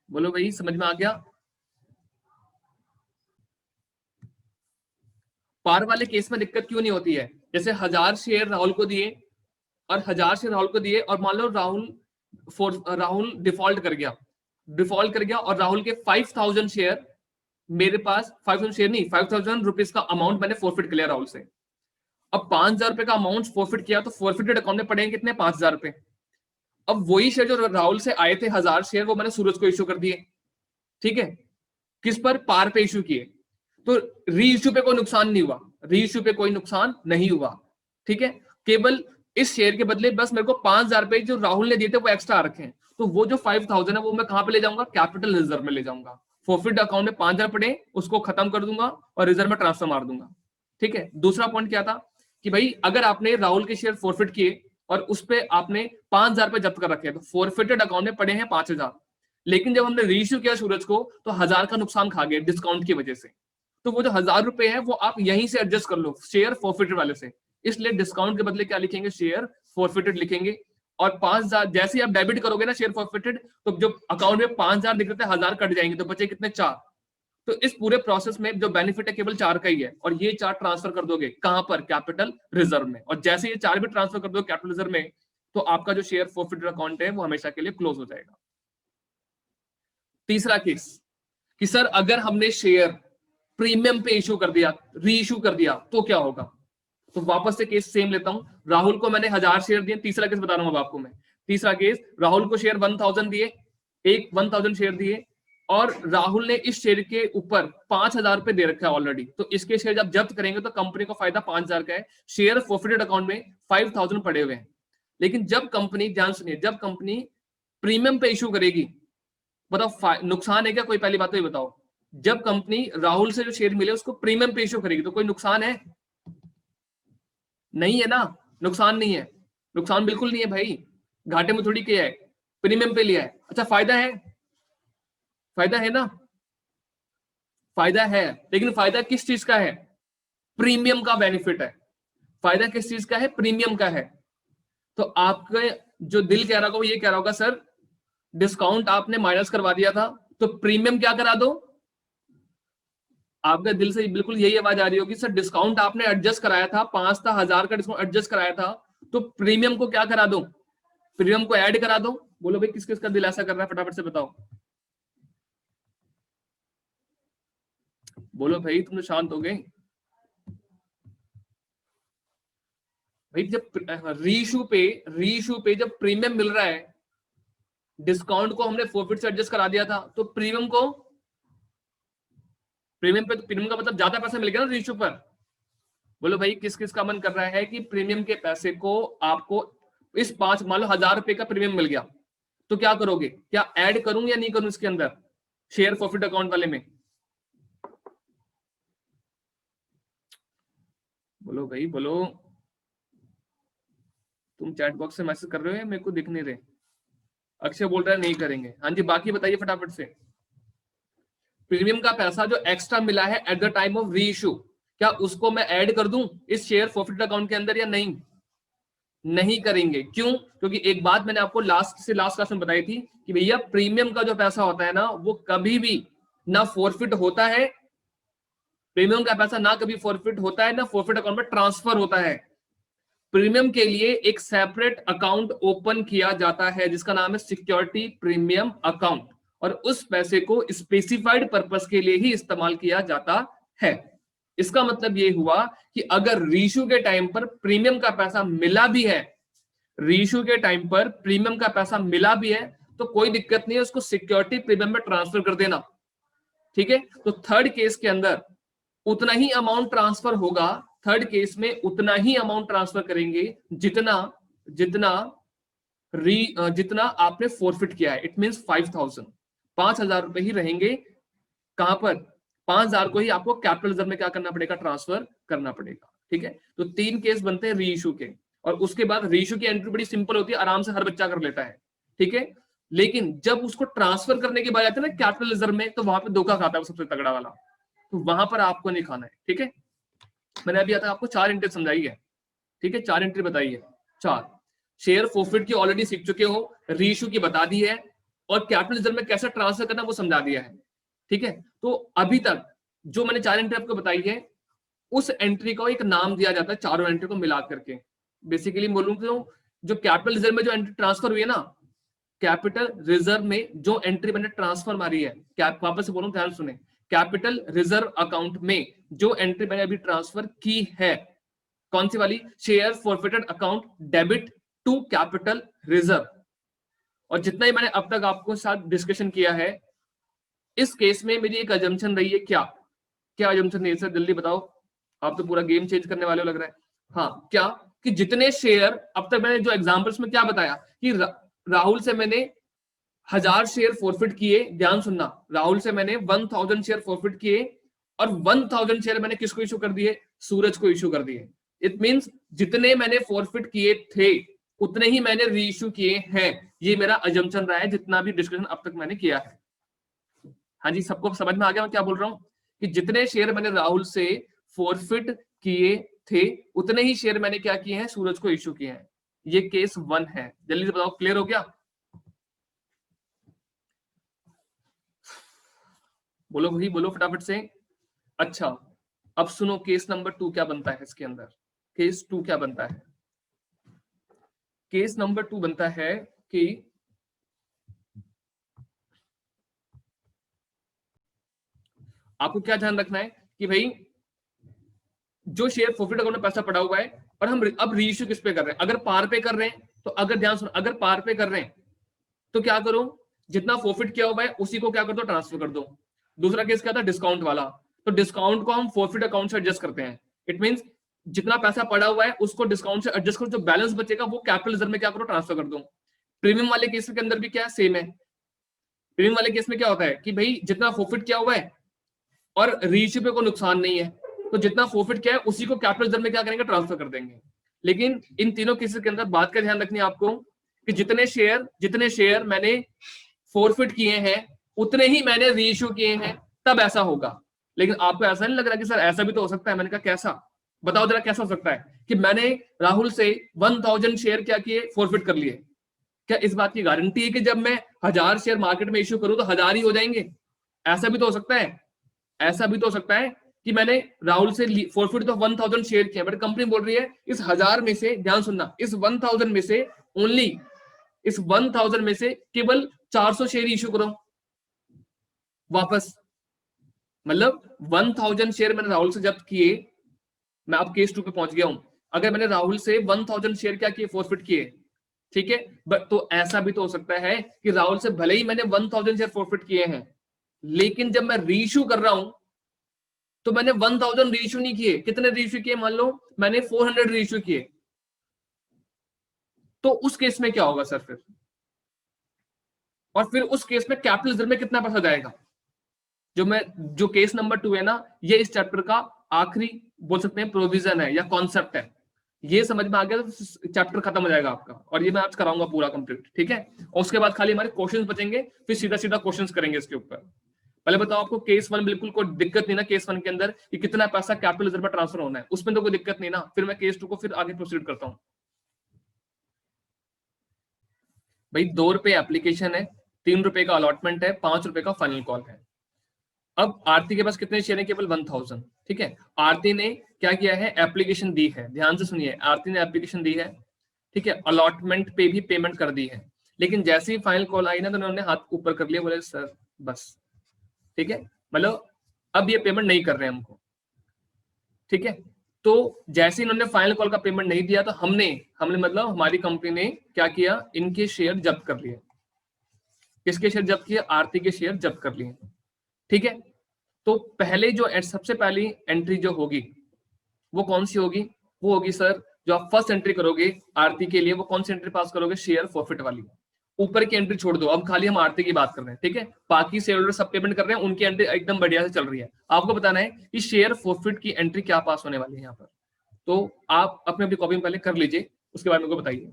बोलो भाई, समझ में आ गया? पार वाले केस में दिक्कत क्यों नहीं होती है? जैसे 1,000 शेयर राहुल को दिए, और 1,000 शेयर राहुल को दिए, और मान लो राहुल डिफॉल्ट कर गया, और राहुल के 5,000 शेयर मेरे पास, 5,000 शेयर नहीं, 5,000 रुपीज का अमाउंट मैंने फॉरफिट कर लिया राहुल से। अब 5,000 रुपए का अमाउंट फॉरफिट किया, तो फॉरफिटेड अकाउंट में पड़ेंगे कितने? 5,000 रुपए। अब वही शेयर जो राहुल से आए थे 1,000 शेयर, वो मैंने सूरज को इश्यू कर दिए। ठीक है, किस पर? पार पे इश्यू किए। तो री इश्यू पे कोई नुकसान नहीं हुआ, री इश्यू पे कोई नुकसान नहीं हुआ। ठीक है, केवल इस शेयर के बदले बस मेरे को 5,000 रुपए जो राहुल ने दिए थे वो एक्स्ट्रा रखे हैं। तो वो जो 5,000 है वो मैं कहां पे ले जाऊंगा? कैपिटल रिजर्व में ले जाऊंगा। फॉरफिट अकाउंट में 5,000 पड़े, उसको खत्म कर दूंगा और रिजर्व में ट्रांसफर मार दूंगा। ठीक है, दूसरा पॉइंट क्या था कि भाई अगर आपने राहुल के शेयर फॉरफिट किए और उस पर आपने 5,000 रुपए जब्त कर रखे, तो फॉरफिटेड अकाउंट में पड़े हैं 5,000, लेकिन जब हमने रीइश्यू किया सूरज को, तो 1,000 का नुकसान खा गए डिस्काउंट की वजह से। तो वो जो 1,000 रुपए है वो आप यहीं से एडजस्ट कर लो शेयर फॉरफिटेड वाले से। इसलिए डिस्काउंट के बदले क्या लिखेंगे? शेयर फॉरफिटेड लिखेंगे। और 5,000 जैसे ही आप डेबिट करोगे ना शेयर फॉरफिटेड, तो जो अकाउंट में 5,000 दिख रहे थे, 1,000 कट जाएंगे, तो बचे कितने? 4। तो इस पूरे प्रोसेस में जो बेनिफिट है केवल 4 का ही है, और ये 4 ट्रांसफर कर दोगे कहां पर? कैपिटल रिजर्व में। और जैसे ये 4 भी ट्रांसफर कर दोगे कैपिटल रिजर्व में, तो आपका जो शेयर फॉरफिटेड अकाउंट है वो हमेशा के लिए क्लोज हो जाएगा। तीसरा केस कि सर अगर हमने शेयर प्रीमियम पे इश्यू कर दिया, री इश्यू कर दिया, तो क्या होगा? तो वापस से केस सेम लेता हूं। राहुल को मैंने 1,000 शेयर दिए, तीसरा केस बता रहा हूं अब आपको मैं। तीसरा केस, राहुल को शेयर 1,000 दिए, 1,000 शेयर दिए, और राहुल ने इस शेयर के ऊपर 5,000 रुपए दे रखा है ऑलरेडी। तो इसके शेयर जब जब्त करेंगे तो कंपनी को फायदा 5,000 का है। शेयर फॉरफिटेड अकाउंट में 5,000 पड़े हुए हैं। लेकिन जब कंपनी, ध्यान सुनिए, जब कंपनी प्रीमियम पे इश्यू करेगी, बताओ नुकसान है क्या कोई? पहली बात तो ये बताओ, जब कंपनी राहुल से जो शेयर मिले उसको प्रीमियम पे इश्यू करेगी, तो कोई नुकसान है? नहीं है ना, नुकसान नहीं है, नुकसान बिल्कुल नहीं है भाई। घाटे में थोड़ी किया है, प्रीमियम पे लिया है। अच्छा, फायदा है? फायदा है ना, फायदा है। लेकिन फायदा किस चीज का है? प्रीमियम का बेनिफिट है। फायदा किस चीज का है? प्रीमियम का है। तो आपका जो दिल कह रहा होगा वो ये कह रहा होगा, सर डिस्काउंट आपने माइनस करवा दिया था, तो प्रीमियम क्या करा दो। आपके दिल से बिल्कुल यही आवाज आ रही होगी, सर डिस्काउंट आपने एडजस्ट कराया था, 5 था, 1,000 का डिस्काउंट एडजस्ट कराया था, तो प्रीमियम को क्या करा दो? प्रीमियम को ऐड करा दो। बोलो भाई, किस किस का दिल ऐसा कर रहा है, फटाफट से बताओ। बोलो भाई, तुम तो शांत हो गए भाई। जब रीइशू पे जब प्रीमियम मिल रहा है, डिस्काउंट को हमने फोरफिट से एडजस्ट करा दिया था, तो प्रीमियम का मतलब ज्यादा पैसा मिल गया ना रीइशू पर। बोलो भाई, किस किस का मन कर रहा है कि प्रीमियम के पैसे को आपको इस 5, मान लो 1000 रुपए का प्रीमियम मिल गया, तो क्या करोगे? क्या ऐड करूं या नहीं करूं इसके अंदर, शेयर प्रॉफिट अकाउंट वाले में? बोलो भाई बोलो। तुम चैट बॉक्स से मैसेज कर रहे हो या मेरे को दिख नहीं रहे? अक्षय बोल रहा है नहीं करेंगे। हाँ जी, बाकी बताइए फटाफट से। प्रीमियम का पैसा जो एक्स्ट्रा मिला है एट द टाइम ऑफ री इशू, क्या उसको मैं ऐड कर दूं इस शेयर प्रॉफिट अकाउंट के अंदर या नहीं? नहीं करेंगे। क्यों? क्योंकि एक बात मैंने आपको लास्ट क्लास में बताई थी कि भैया प्रीमियम का जो पैसा होता है ना, वो कभी भी ना फोरफिट होता है। प्रीमियम का पैसा ना कभी फोरफिट होता है, ना फोरफिट अकाउंट में ट्रांसफर होता है। प्रीमियम के लिए एक सेपरेट अकाउंट ओपन किया जाता है जिसका नाम है सिक्योरिटी प्रीमियम अकाउंट, और उस पैसे को स्पेसिफाइड पर्पस के लिए ही इस्तेमाल किया जाता है। इसका मतलब ये हुआ कि अगर रीइशू के टाइम पर प्रीमियम का पैसा मिला भी है, रीइशू के टाइम पर प्रीमियम का पैसा मिला भी है, तो कोई दिक्कत नहीं है, उसको सिक्योरिटी प्रीमियम में ट्रांसफर कर देना। ठीक है, तो थर्ड केस के अंदर उतना ही अमाउंट ट्रांसफर होगा, थर्ड केस में उतना ही अमाउंट ट्रांसफर करेंगे जितना जितना जितना आपने फोरफिट किया है। इट मींस 5000, 5000 रुपए ही रहेंगे। कहां पर? 5000 को ही आपको कैपिटल रिजर्व में क्या करना पड़ेगा? ट्रांसफर करना पड़ेगा। ठीक है, तो 3 केस बनते हैं री इशू के, और उसके बाद री इशू की एंट्री बड़ी सिंपल होती है, आराम से हर बच्चा कर लेता है। ठीक है, लेकिन जब उसको ट्रांसफर करने की बात आती है ना कैपिटल रिजर्व में, तो वहां पे धोखा खाता है वो सबसे तगड़ा वाला, तो वहां पर आपको नहीं खाना है। ठीक है, मैंने अभी आता आपको 4 एंट्री समझाई है। ठीक है, 4 एंट्री बताई है। 4 शेयर फोरफिट की ऑलरेडी सीख चुके हो, रीइशू की बता दी है, और कैपिटल रिजर्व में कैसे ट्रांसफर करना वो समझा दिया है। ठीक है, तो अभी तक जो मैंने 4 एंट्री आपको बताई है, उस एंट्री को एक नाम दिया जाता है, चारों एंट्री को मिला करके। बेसिकली बोलूं तो जो कैपिटल रिजर्व में जो एंट्री ट्रांसफर हुई है ना, कैपिटल रिजर्व में जो एंट्री मैंने ट्रांसफर मारी है, वापस से बोलूं, ध्यान सुने, कैपिटल रिजर्व अकाउंट में जो एंट्री मैंने अभी ट्रांसफर की है, कौन सी वाली? Share forfeited account debit to capital reserve. और जितना ही मैंने अब तक आपको साथ डिस्कशन किया है, इस केस में मेरी एक अजम्पशन रही है। क्या क्या अजम्पशन रही है सर, जल्दी बताओ। आप तो पूरा गेम चेंज करने वाले हो लग रहा है। हाँ, क्या? कि जितने शेयर अब तक मैंने जो एग्जांपल्स में क्या बताया कि राहुल से मैंने 1000 शेयर फॉरफिट किए। ध्यान सुनना, राहुल से मैंने 1000 शेयर फॉरफिट किए, और 1000 शेयर मैंने किसको इशू कर दिए? सूरज को इशू कर दिए। इट मींस जितने मैंने फॉरफिट किए थे उतने ही मैंने री इशू किए हैं। ये मेरा अजम्पशन रहा है जितना भी डिस्कशन अब तक मैंने किया है। हाँ जी, सबको समझ में आ गया मैं क्या बोल रहा हूँ? कि जितने शेयर मैंने राहुल से फॉरफिट किए थे उतने ही शेयर मैंने क्या किए हैं? सूरज को इशू किए हैं। ये केस 1 है। जल्दी से बताओ, क्लियर हो गया? बोलो भाई बोलो फटाफट से। अच्छा, अब सुनो, केस नंबर 2 क्या बनता है इसके अंदर। केस 2 क्या बनता है? केस नंबर 2 बनता है कि आपको क्या ध्यान रखना है कि भाई जो शेयर प्रॉफिट अकाउंट में पैसा पड़ा हुआ है, और हम अब रीइश्यू किस पे कर रहे हैं? अगर पार पे कर रहे हैं तो, अगर ध्यान सुनो, अगर पार पे कर रहे हैं तो क्या करो? जितना प्रॉफिट किया हुआ है उसी को क्या कर दो? ट्रांसफर कर दो। दूसरा केस क्या था? डिस्काउंट वाला। तो डिस्काउंट को हम प्रॉफिट अकाउंट से एडजस्ट करते हैं। इट मींस जितना पैसा पड़ा हुआ है उसको डिस्काउंट से एडजस्ट करो, जो बैलेंस बचेगा वो कैपिटल रिजर्व में क्या करो? ट्रांसफर कर दो। प्रीमियम वाले केस के अंदर भी क्या सेम है। प्रीमियम वाले केस में क्या होता है कि भाई जितना प्रॉफिट किया हुआ है और रीइश्यू पे कोई नुकसान नहीं है, तो जितना प्रॉफिट किया है उसी को कैपिटल रिजर्व में क्या करेंगे? ट्रांसफर कर देंगे। लेकिन इन तीनों केसेस के अंदर बात का ध्यान रखनी है आपको कि जितने शेयर मैंने फॉरफिट किए हैं उतने ही मैंने रीइश्यू किए हैं, तब ऐसा होगा। लेकिन आपको ऐसा नहीं लग रहा कि सर ऐसा भी तो हो सकता है? मैंने कहा कैसा? बताओ जरा, कैसा हो सकता है कि मैंने राहुल से 1000 शेयर क्या किए? फॉरफिट कर लिए। क्या इस बात की गारंटी है कि जब मैं 1000 शेयर मार्केट में इश्यू करूं तो 1000 ही हो जाएंगे? ऐसा भी तो हो सकता है। ऐसा भी तो हो सकता है कि मैंने राहुल से फॉरफिट तो 1000 शेयर किया, बट कंपनी बोल रही है इस 1000 में से, ध्यान सुनना, इस 1000 में से ओनली, इस 1000 में से केवल 400 शेयर इश्यू करो वापस। मतलब 1000 शेयर मैंने राहुल से जब्त किए, मैं अब केस 2 पे पहुंच गया हूं। अगर मैंने राहुल से 1000 शेयर क्या किए, फॉरफिट किए, ठीक है, बट तो ऐसा भी तो हो सकता है कि राहुल से भले ही मैंने 1000 शेयर फॉरफिट किए हैं, लेकिन जब मैं रीइश्यू कर रहा हूं तो मैंने 1000 रीइश्यू नहीं किए। कितने रीइश्यू किए, मान लो मैंने 400 रीइश्यू किए, तो उस केस में क्या होगा सर फिर? और फिर उस केस में कैपिटल रिजर्व में कितना पैसा जाएगा? जो केस नंबर 2 है ना, ये इस चैप्टर का आखिरी बोल सकते हैं प्रोविजन है या कॉन्सेप्ट है। ये समझ में आ गया तो चैप्टर खत्म हो जाएगा आपका, और ये मैं आज कराऊंगा पूरा कंप्लीट, ठीक है। और उसके बाद खाली हमारे क्वेश्चंस बचेंगे, फिर सीधा सीधा क्वेश्चंस करेंगे इसके ऊपर। पहले बताओ, आपको केस 1 बिल्कुल कोई दिक्कत नहीं ना केस 1 के अंदर कि कितना पैसा कैपिटल रिजर्व में ट्रांसफर होना है, उसमें तो कोई दिक्कत नहीं ना। फिर मैं केस 2 को फिर आगे प्रोसीड करता हूं। भाई 2 रुपए एप्लीकेशन है, 3 रुपए का अलॉटमेंट है, 5 रुपए का फाइनल कॉल है। अब आरती के पास कितने शेयर है, केवल 1000, ठीक है। आरती ने क्या किया है, एप्लीकेशन दी है, ध्यान से सुनिए, आरती ने एप्लीकेशन दी है, ठीक है, अलॉटमेंट पे भी पेमेंट कर दी है, लेकिन जैसे ही फाइनल कॉल आई ना तो उन्होंने हाथ ऊपर कर लिया, बोले सर बस, ठीक है, मतलब अब ये पेमेंट नहीं कर रहे हमको, ठीक है। तो जैसे इन्होंने फाइनल कॉल का पेमेंट नहीं दिया तो हमने मतलब हमारी कंपनी ने क्या किया, इनके शेयर जब्त कर लिए। किसके शेयर जब्त किए, आरती के शेयर जब्त कर लिए, ठीक है। तो पहले जो सबसे पहली एंट्री जो होगी वो कौन सी होगी, वो होगी सर, जो आप फर्स्ट एंट्री करोगे आरती के लिए, वो कौन सी एंट्री पास करोगे, शेयर फॉरफिट वाली। ऊपर की एंट्री छोड़ दो, अब खाली हम आरती की बात कर रहे हैं, ठीक है। बाकी शेयर होल्डर सब पेमेंट कर रहे हैं, उनकी एंट्री एकदम बढ़िया से चल रही है। आपको बताना है कि शेयर फॉरफिट की एंट्री क्या पास होने वाली है यहाँ पर। तो आप अपने अपनी कॉपी में पहले कर लीजिए, उसके बाद मेरे को बताइए।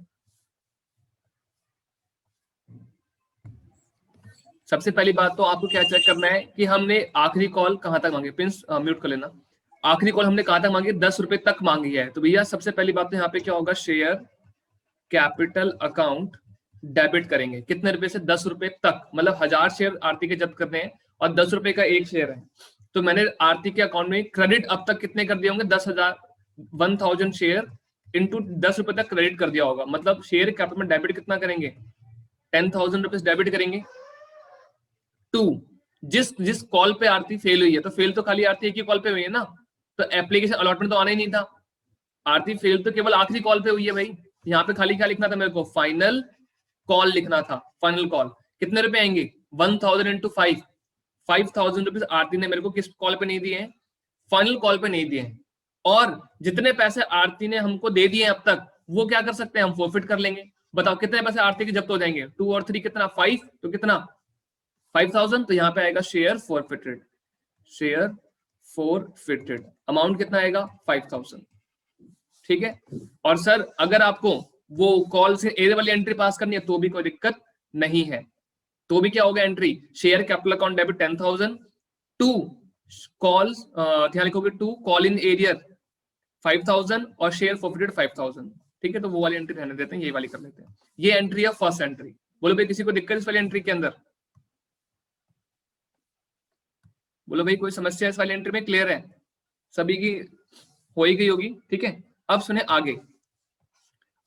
सबसे पहली बात तो आपको क्या चेक करना है कि हमने आखिरी कॉल कहां तक मांगी, प्रिंस म्यूट कर लेना। आखिरी कॉल हमने कहां तक मांगी, 10 रुपए तक मांगी है। तो भैया सबसे पहली बात तो यहाँ पे क्या होगा, शेयर कैपिटल अकाउंट डेबिट करेंगे। कितने रुपए से, 10 रुपए तक, मतलब 1000 शेयर आरती के जब्त करते हैं और 10 रुपए का एक शेयर है। तो मैंने आरती के अकाउंट में क्रेडिट अब तक कितने कर दिए होंगे, 1000 शेयर इंटू 10 रुपए तक क्रेडिट कर दिया होगा। मतलब शेयर कैपिटल में डेबिट कितना करेंगे, 10,000 रुपीज डेबिट करेंगे। 2, जिस कॉल पे आरती फेल हुई है, तो फेल तो खाली आरती एक ही कॉल पे हुई है ना, तो एप्लीकेशन अलॉटमेंट तो आना ही नहीं था। आरती फेल तो केवल आखिरी कॉल पे हुई है भाई। यहाँ पे खाली क्या लिखना था मेरे को, फाइनल कॉल लिखना था। फाइनल कॉल कितने रुपए आएंगे, 1000 इंटू 5, 5000 रुपीज आरती ने मेरे को किस कॉल पे नहीं दिए हैं, फाइनल कॉल पे नहीं दिए हैं। और जितने पैसे आरती ने हमको दे दिए अब तक, वो क्या कर सकते हैं, हम फॉरफिट कर लेंगे। बताओ कितने पैसे आरती के जब्त हो जाएंगे, 2 और 3 कितना, 5, तो कितना 5000। तो यहाँ पे आएगा share forfeited, share forfeited amount कितना आएगा, 5000, ठीक है। और सर अगर आपको वो कॉल से ए वाली एंट्री पास करनी है तो भी कोई दिक्कत नहीं है। तो भी क्या होगा entry, share capital account debit 10,000, to calls, ध्यान लिखोगे, टू कॉल इन एरियर 5,000 और शेयर फॉरफिटेड 5,000, ठीक है। तो वो वाली एंट्री रहने देते हैं, ये वाली कर लेते हैं। ये एंट्री है फर्स्ट एंट्री। बोलो भाई किसी को दिक्कत इस वाली एंट्री के अंदर, बोलो भाई कोई समस्या इस वाली एंट्री में, क्लियर है सभी की, हो ही गई होगी, ठीक है। अब सुने आगे।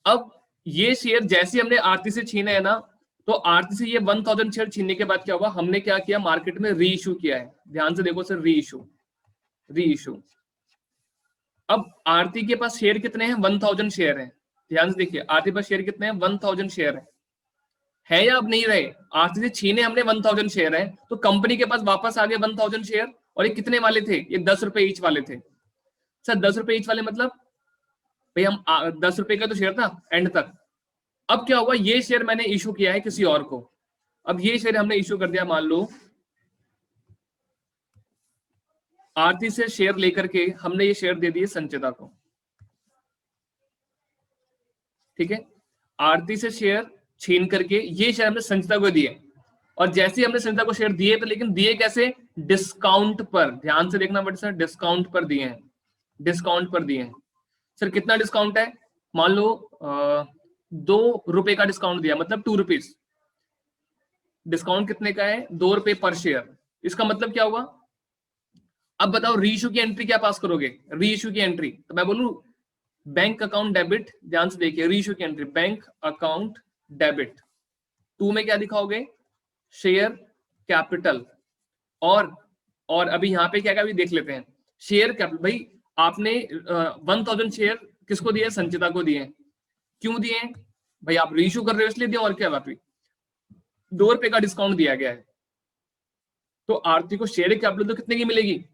अब ये शेयर जैसे हमने आरती से छीने है ना, तो आरती से ये 1000 शेयर छीनने के बाद क्या होगा, हमने क्या किया, मार्केट में री इशू किया है। ध्यान से देखो सर, री इशू। अब आरती के पास शेयर कितने हैं, 1000 शेयर है। ध्यान से देखिए, आरती के पास शेयर कितने हैं, 1000 शेयर है या अब नहीं रहे। आरती से छीने हमने 1000 शेयर है, तो कंपनी के पास वापस आ गए 1000 शेयर। और ये कितने वाले थे, ये 10 रुपए ईच वाले थे। सर 10 रुपए ईच वाले मतलब भाई हम 10 रुपए का तो शेयर था एंड तक। अब क्या हुआ, ये शेयर मैंने इशू किया है किसी और को। अब ये शेयर हमने इशू कर दिया, मान लो आरती से शेयर लेकर के हमने ये शेयर दे दिए संचिता को, ठीक है। आरती से शेयर छीन करके ये शेयर हमने संचिता को दिए, और जैसे ही हमने संचिता को शेयर दिए, तो लेकिन दिए कैसे, डिस्काउंट पर। ध्यान से देखना बेटा सर, डिस्काउंट पर दिए हैं, डिस्काउंट पर दिए हैं। सर कितना डिस्काउंट है, मान लो 2 रुपए का डिस्काउंट दिया, मतलब 2 रुपीज। डिस्काउंट कितने का है, 2 रुपए पर शेयर। इसका मतलब क्या हुआ, अब बताओ रीइश्यू की एंट्री क्या पास करोगे, रीइश्यू की एंट्री, तो मैं बोलूं बैंक अकाउंट डेबिट। ध्यान से देखिए, रीइश्यू की एंट्री बैंक अकाउंट डेबिट, 2 में क्या दिखाओगे, शेयर कैपिटल, और और अभी यहाँ पे क्या क्या अभी देख लेते हैं। शेयर कैपिटल, भाई आपने 1000 शेयर किसको दिए, संचिता को दिए। क्यों दिए भाई, आप रीइश्यू कर रहे हो इसलिए दिए, और क्या बात हुई, ₹2 का डिस्काउंट दिया गया है। तो आरती को शेयर कैपिटल तो कितने की मिलेगी,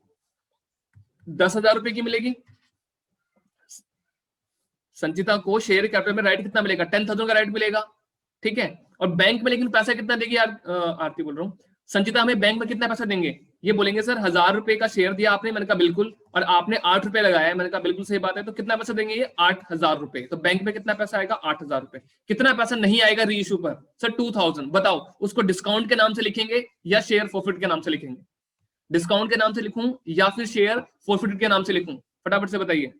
10,000 रुपए की मिलेगी। संचिता को शेयर कैपिटल में राइट कितना मिलेगा, 10,000 का राइट मिलेगा, ठीक है। और बैंक में लेकिन पैसा कितना देगी आरती बोल रहा हूँ, संचिता हमें बैंक में कितना पैसा देंगे, ये बोलेंगे सर 1000 रुपए का शेयर दिया आपने, मैंने कहा बिल्कुल, और आपने 8 रुपए लगाया, मैंने कहा बिल्कुल सही बात है, तो कितना पैसा देंगे, ये 8,000 रुपए। तो बैंक में कितना पैसा आएगा, 8,000 रुपए। कितना पैसा नहीं आएगा री इशू पर, सर 2000। बताओ उसको डिस्काउंट के नाम से लिखेंगे या शेयर फॉरफिट के नाम से लिखेंगे, डिस्काउंट के नाम से लिखूं या फिर शेयर फॉरफिटेड के नाम से लिखूं, फटाफट से बताइए,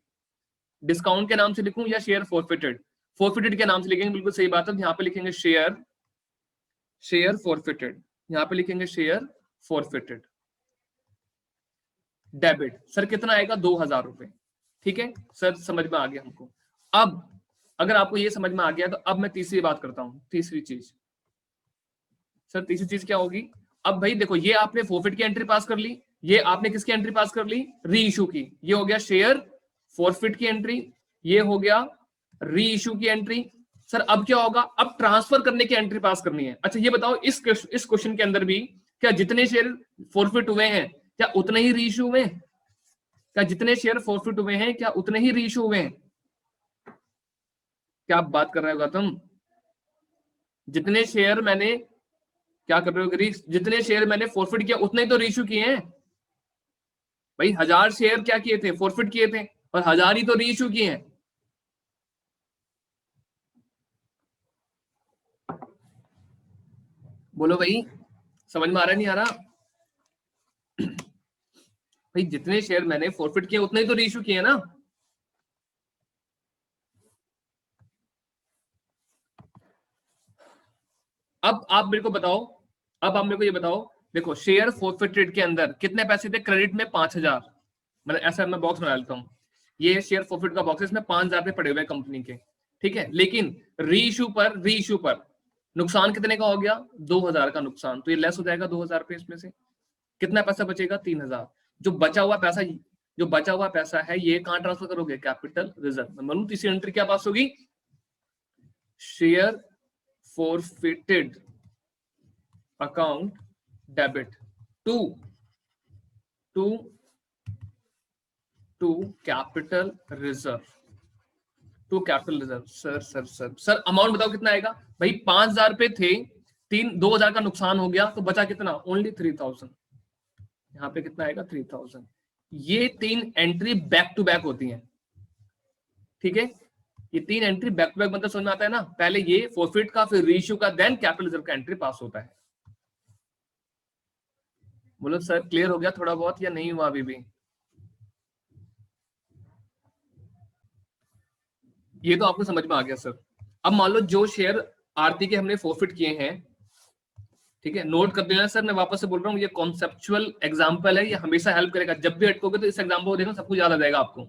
डिस्काउंट के नाम से लिखूं या शेयर फॉरफिटेड। फॉरफिटेड के नाम से लिखेंगे, बिल्कुल सही बात है। यहाँ पे लिखेंगे शेयर फॉरफिटेड, यहाँ पे लिखेंगे शेयर फॉरफिटेड डेबिट। सर कितना आएगा, 2000 रुपए, ठीक है सर, समझ में आ गया हमको। अब अगर आपको ये समझ में आ गया तो अब मैं तीसरी बात करता हूं। तीसरी चीज सर, तीसरी चीज क्या होगी, अब भाई देखो, ये आपने फॉरफिट की एंट्री पास कर ली, ये आपने किसकी एंट्री पास कर ली, री इशू की। ये हो गया शेयर फॉरफिट की एंट्री, ये हो गया री इशू की एंट्री। सर अब क्या होगा, अब ट्रांसफर करने की एंट्री पास करनी है। अच्छा ये बताओ, इस क्वेश्चन के अंदर भी क्या जितने शेयर फॉरफिट हुए हैं क्या उतने ही री इशू हुए, क्या जितने शेयर फॉरफिट हुए हैं क्या उतने ही री इशू हुए हैं, क्या आप बात कर रहे हो गौतम, जितने शेयर मैंने, क्या कर रहे हो, जितने शेयर मैंने फॉरफिट किया उतने ही तो रीइश्यू किए हैं भाई। 1000 शेयर क्या किए थे, फॉरफिट किए थे, और 1000 ही तो रीइश्यू किए हैं। बोलो भाई, समझ में आ रहा नहीं आ रहा भाई, जितने शेयर मैंने फॉरफिट किए उतने ही तो रीइश्यू किए ना। अब आप मेरे को बताओ, अब आप मेरे को ये बताओ, देखो शेयर फॉरफिटेड के अंदर कितने पैसे थे, क्रेडिट में 5000, मतलब ऐसा मैं बॉक्स बना लेता हूँ, ये शेयर फॉरफिट का बॉक्स है, इसमें 5000 रुपए पड़े हुए कंपनी के, ठीक है। लेकिन री इशू पर नुकसान कितने का हो गया, 2000 का नुकसान, तो ये लेस हो जाएगा 2000 रुपए इसमें से, कितना पैसा बचेगा, 3000। जो बचा हुआ पैसा है ये कहां ट्रांसफर करोगे, कैपिटल रिजर्व। मतलब तीसरी एंट्री क्या पास होगी, share forfeited account debit to capital reserve, to capital reserve। Sir amount बताओ कितना आएगा भाई, 5000 रुपए थे, 2000 का नुकसान हो गया, तो बचा कितना, ओनली 3000। यहाँ पे कितना आएगा, 3000। ये 3 एंट्री बैक टू बैक होती हैं, ठीक है। ये 3 एंट्री बैक टू बैक, मतलब समझ में आता है ना, पहले ये फॉरफिट का, फिर रीइश्यू का, देन कैपिटल रिजर्व का एंट्री पास होता है। बोलो सर क्लियर हो गया थोड़ा बहुत या नहीं हुआ अभी भी, ये तो आपको समझ में आ गया सर। अब मान लो जो शेयर आरती के हमने फॉरफिट किए हैं, ठीक है, नोट कर देना सर, मैं वापस से बोल रहा हूँ, ये कॉन्सेप्चुअल एग्जांपल है, ये हमेशा हेल्प करेगा, जब भी अटकोगे तो इस एग्जांपल को देखो, सब कुछ याद आ जाएगा आपको।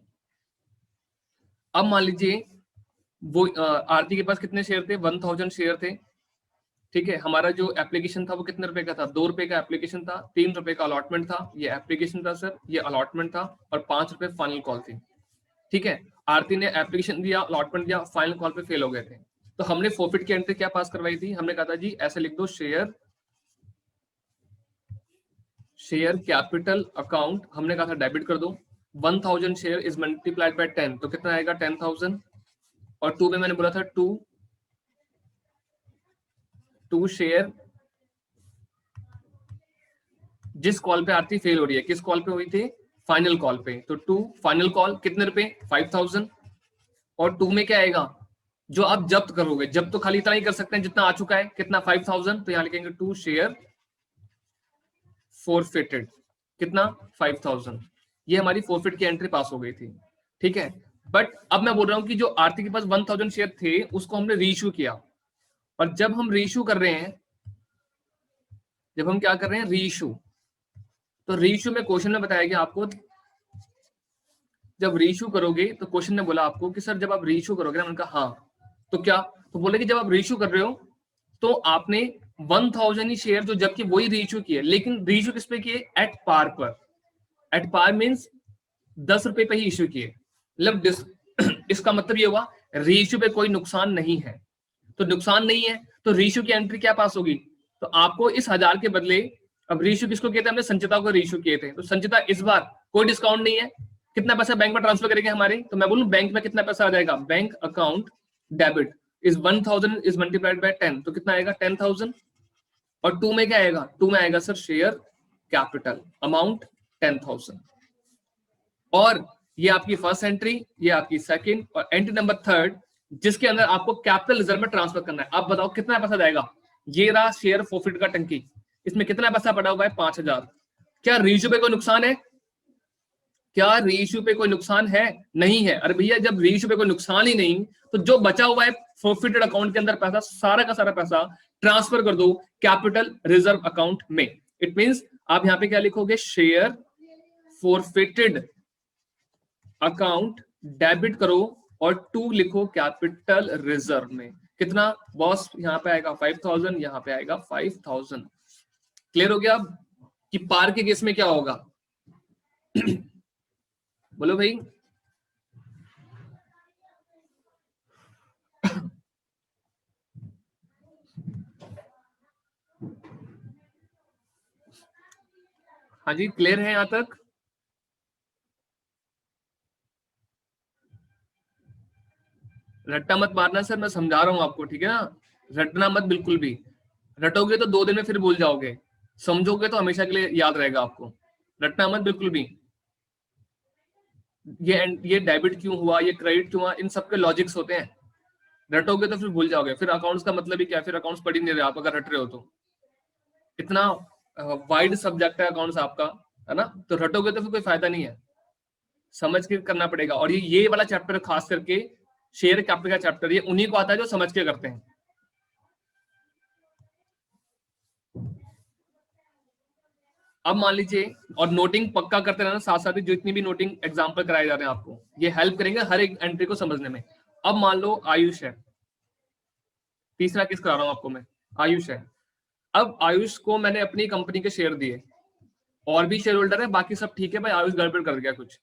अब मान लीजिए वो आरती के पास कितने शेयर थे, 1000 शेयर थे, ठीक है। हमारा जो एप्लीकेशन था वो कितने रुपए का था, 2 रुपए का एप्लीकेशन था, 3 रुपए का अलॉटमेंट था, ये एप्लीकेशन था सर, ये अलॉटमेंट था, और 5 रुपए फाइनल कॉल थी, ठीक है। आरती ने एप्लीकेशन दिया, अलॉटमेंट दिया, फाइनल कॉल पे फेल हो गए थे, तो हमने फॉरफिट की एंट्री क्या पास करवाई थी, हमने कहा था जी ऐसे लिख दो, शेयर कैपिटल अकाउंट, हमने कहा था डेबिट कर दो, 1000 शेयर इज मल्टीप्लाइड बाय 10, तो कितना आएगा 10,000, और 2 में मैंने बोला था टू शेयर, जिस कॉल पे आरती फेल हो रही है, किस कॉल पे हुई थी, फाइनल कॉल पे, तो 2 फाइनल कॉल कितने रुपए, 5000, और 2 में क्या आएगा, जो आप जब्त करोगे, जब तो खाली इतना ही कर सकते हैं जितना आ चुका है, कितना 5000, तो यहां लिखेंगे 2 शेयर फॉरफिटेड, कितना 5000, ये हमारी फॉरफिट की एंट्री पास हो गई थी, ठीक है। बट अब मैं बोल रहा हूं कि जो आरती के पास 1000 शेयर थे उसको हमने रीइश्यू किया, और जब हम रीइश्यू कर रहे हैं, जब हम क्या कर रहे हैं, रीइश्यू, तो रीइश्यू में क्वेश्चन में बताया गया आपको, जब रीइश्यू करोगे तो क्वेश्चन ने बोला आपको कि सर जब आप रीइश्यू करोगे ना, मैंने कहा हाँ, तो क्या, तो बोले कि जब आप रीइश्यू कर रहे हो तो आपने 1000 ही शेयर जो जबकि वही रीइश्यू किए, लेकिन रीइश्यू किस पे किए? एट पार पर। एट पार मींस 10 रुपए पे ही इश्यू किए। मतलब इसका मतलब ये हुआ रीइश्यू पे कोई नुकसान नहीं है। तो नुकसान नहीं है तो रीइश्यू की एंट्री क्या पास होगी? तो आपको इस 1000 के बदले, अब रीइश्यू किसको किए थे हमने? संचिता को रीइश्यू किए थे। तो संचिता इस बार कोई डिस्काउंट नहीं है, कितना पैसा बैंक में ट्रांसफर करेंगे हमारे? तो मैं बोलूं बैंक में कितना पैसा आ जाएगा? Bank account debit is 1000 is multiplied bye 10, तो कितना आएगा? 10,000। और 2 में क्या आएगा? 2 में आएगा सर शेयर कैपिटल अमाउंट 10,000। और ये आपकी फर्स्ट एंट्री, ये आपकी सेकंड, और एंट्री नंबर थर्ड जिसके अंदर आपको कैपिटल रिजर्व में ट्रांसफर करना है। अब बताओ कितना पैसा जाएगा? ये रहा शेयर फॉरफिट का टंकी, इसमें कितना पैसा पड़ा हुआ है? 5,000। क्या रीइश्यू पे कोई नुकसान है? क्या रीइश्यू पे कोई नुकसान है? नहीं है। अरे भैया जब रीइश्यू पे कोई नुकसान ही नहीं, तो जो बचा हुआ है फॉरफिटेड अकाउंट के अंदर पैसा, सारा का सारा पैसा ट्रांसफर कर दो कैपिटल रिजर्व अकाउंट में। इट मींस आप यहां पे क्या लिखोगे? शेयर फॉरफिटेड अकाउंट डेबिट करो और 2 लिखो कैपिटल रिजर्व में। कितना बॉस? यहाँ पे आएगा 5,000, यहाँ पे आएगा 5,000। क्लियर हो गया अब कि पार के केस में क्या होगा? बोलो भाई। हाँ जी, क्लियर है यहां तक? रट्टा मत मारना सर, मैं समझा रहा हूं आपको, ठीक है ना? रटना मत बिल्कुल भी। रटोगे तो 2 दिन में फिर भूल जाओगे, समझोगे तो हमेशा के लिए याद रहेगा आपको। रटना मत बिल्कुल भी। ये डेबिट क्यों हुआ, ये क्रेडिट क्यों हुआ, इन सबके लॉजिक्स होते हैं। रटोगे तो फिर भूल जाओगे, फिर अकाउंट्स का मतलब ही क्या है? फिर अकाउंट्स पढ़ ही नहीं रहे आप अगर रट रहे हो तो। इतना वाइड सब्जेक्ट है अकाउंट्स आपका, है ना? तो रटोगे तो फिर कोई फायदा नहीं है, समझ के करना पड़ेगा। और ये वाला चैप्टर खास करके शेयर कैपिटल का चैप्टर, ये उन्हीं को आता है जो समझ के करते हैं। अब मान लीजिए, और नोटिंग पक्का करते रहना साथ साथ ही, जितनी भी नोटिंग एग्जांपल कराए जा रहे हैं आपको, ये हेल्प करेंगे हर एक एंट्री को समझने में। अब मान लो आयुष है, तीसरा केस करा रहा हूं आपको मैं। आयुष है, अब आयुष को मैंने अपनी कंपनी के शेयर दिए, और भी शेयर होल्डर है, बाकी सब ठीक है भाई, आयुष गड़बड़ कर गया कुछ।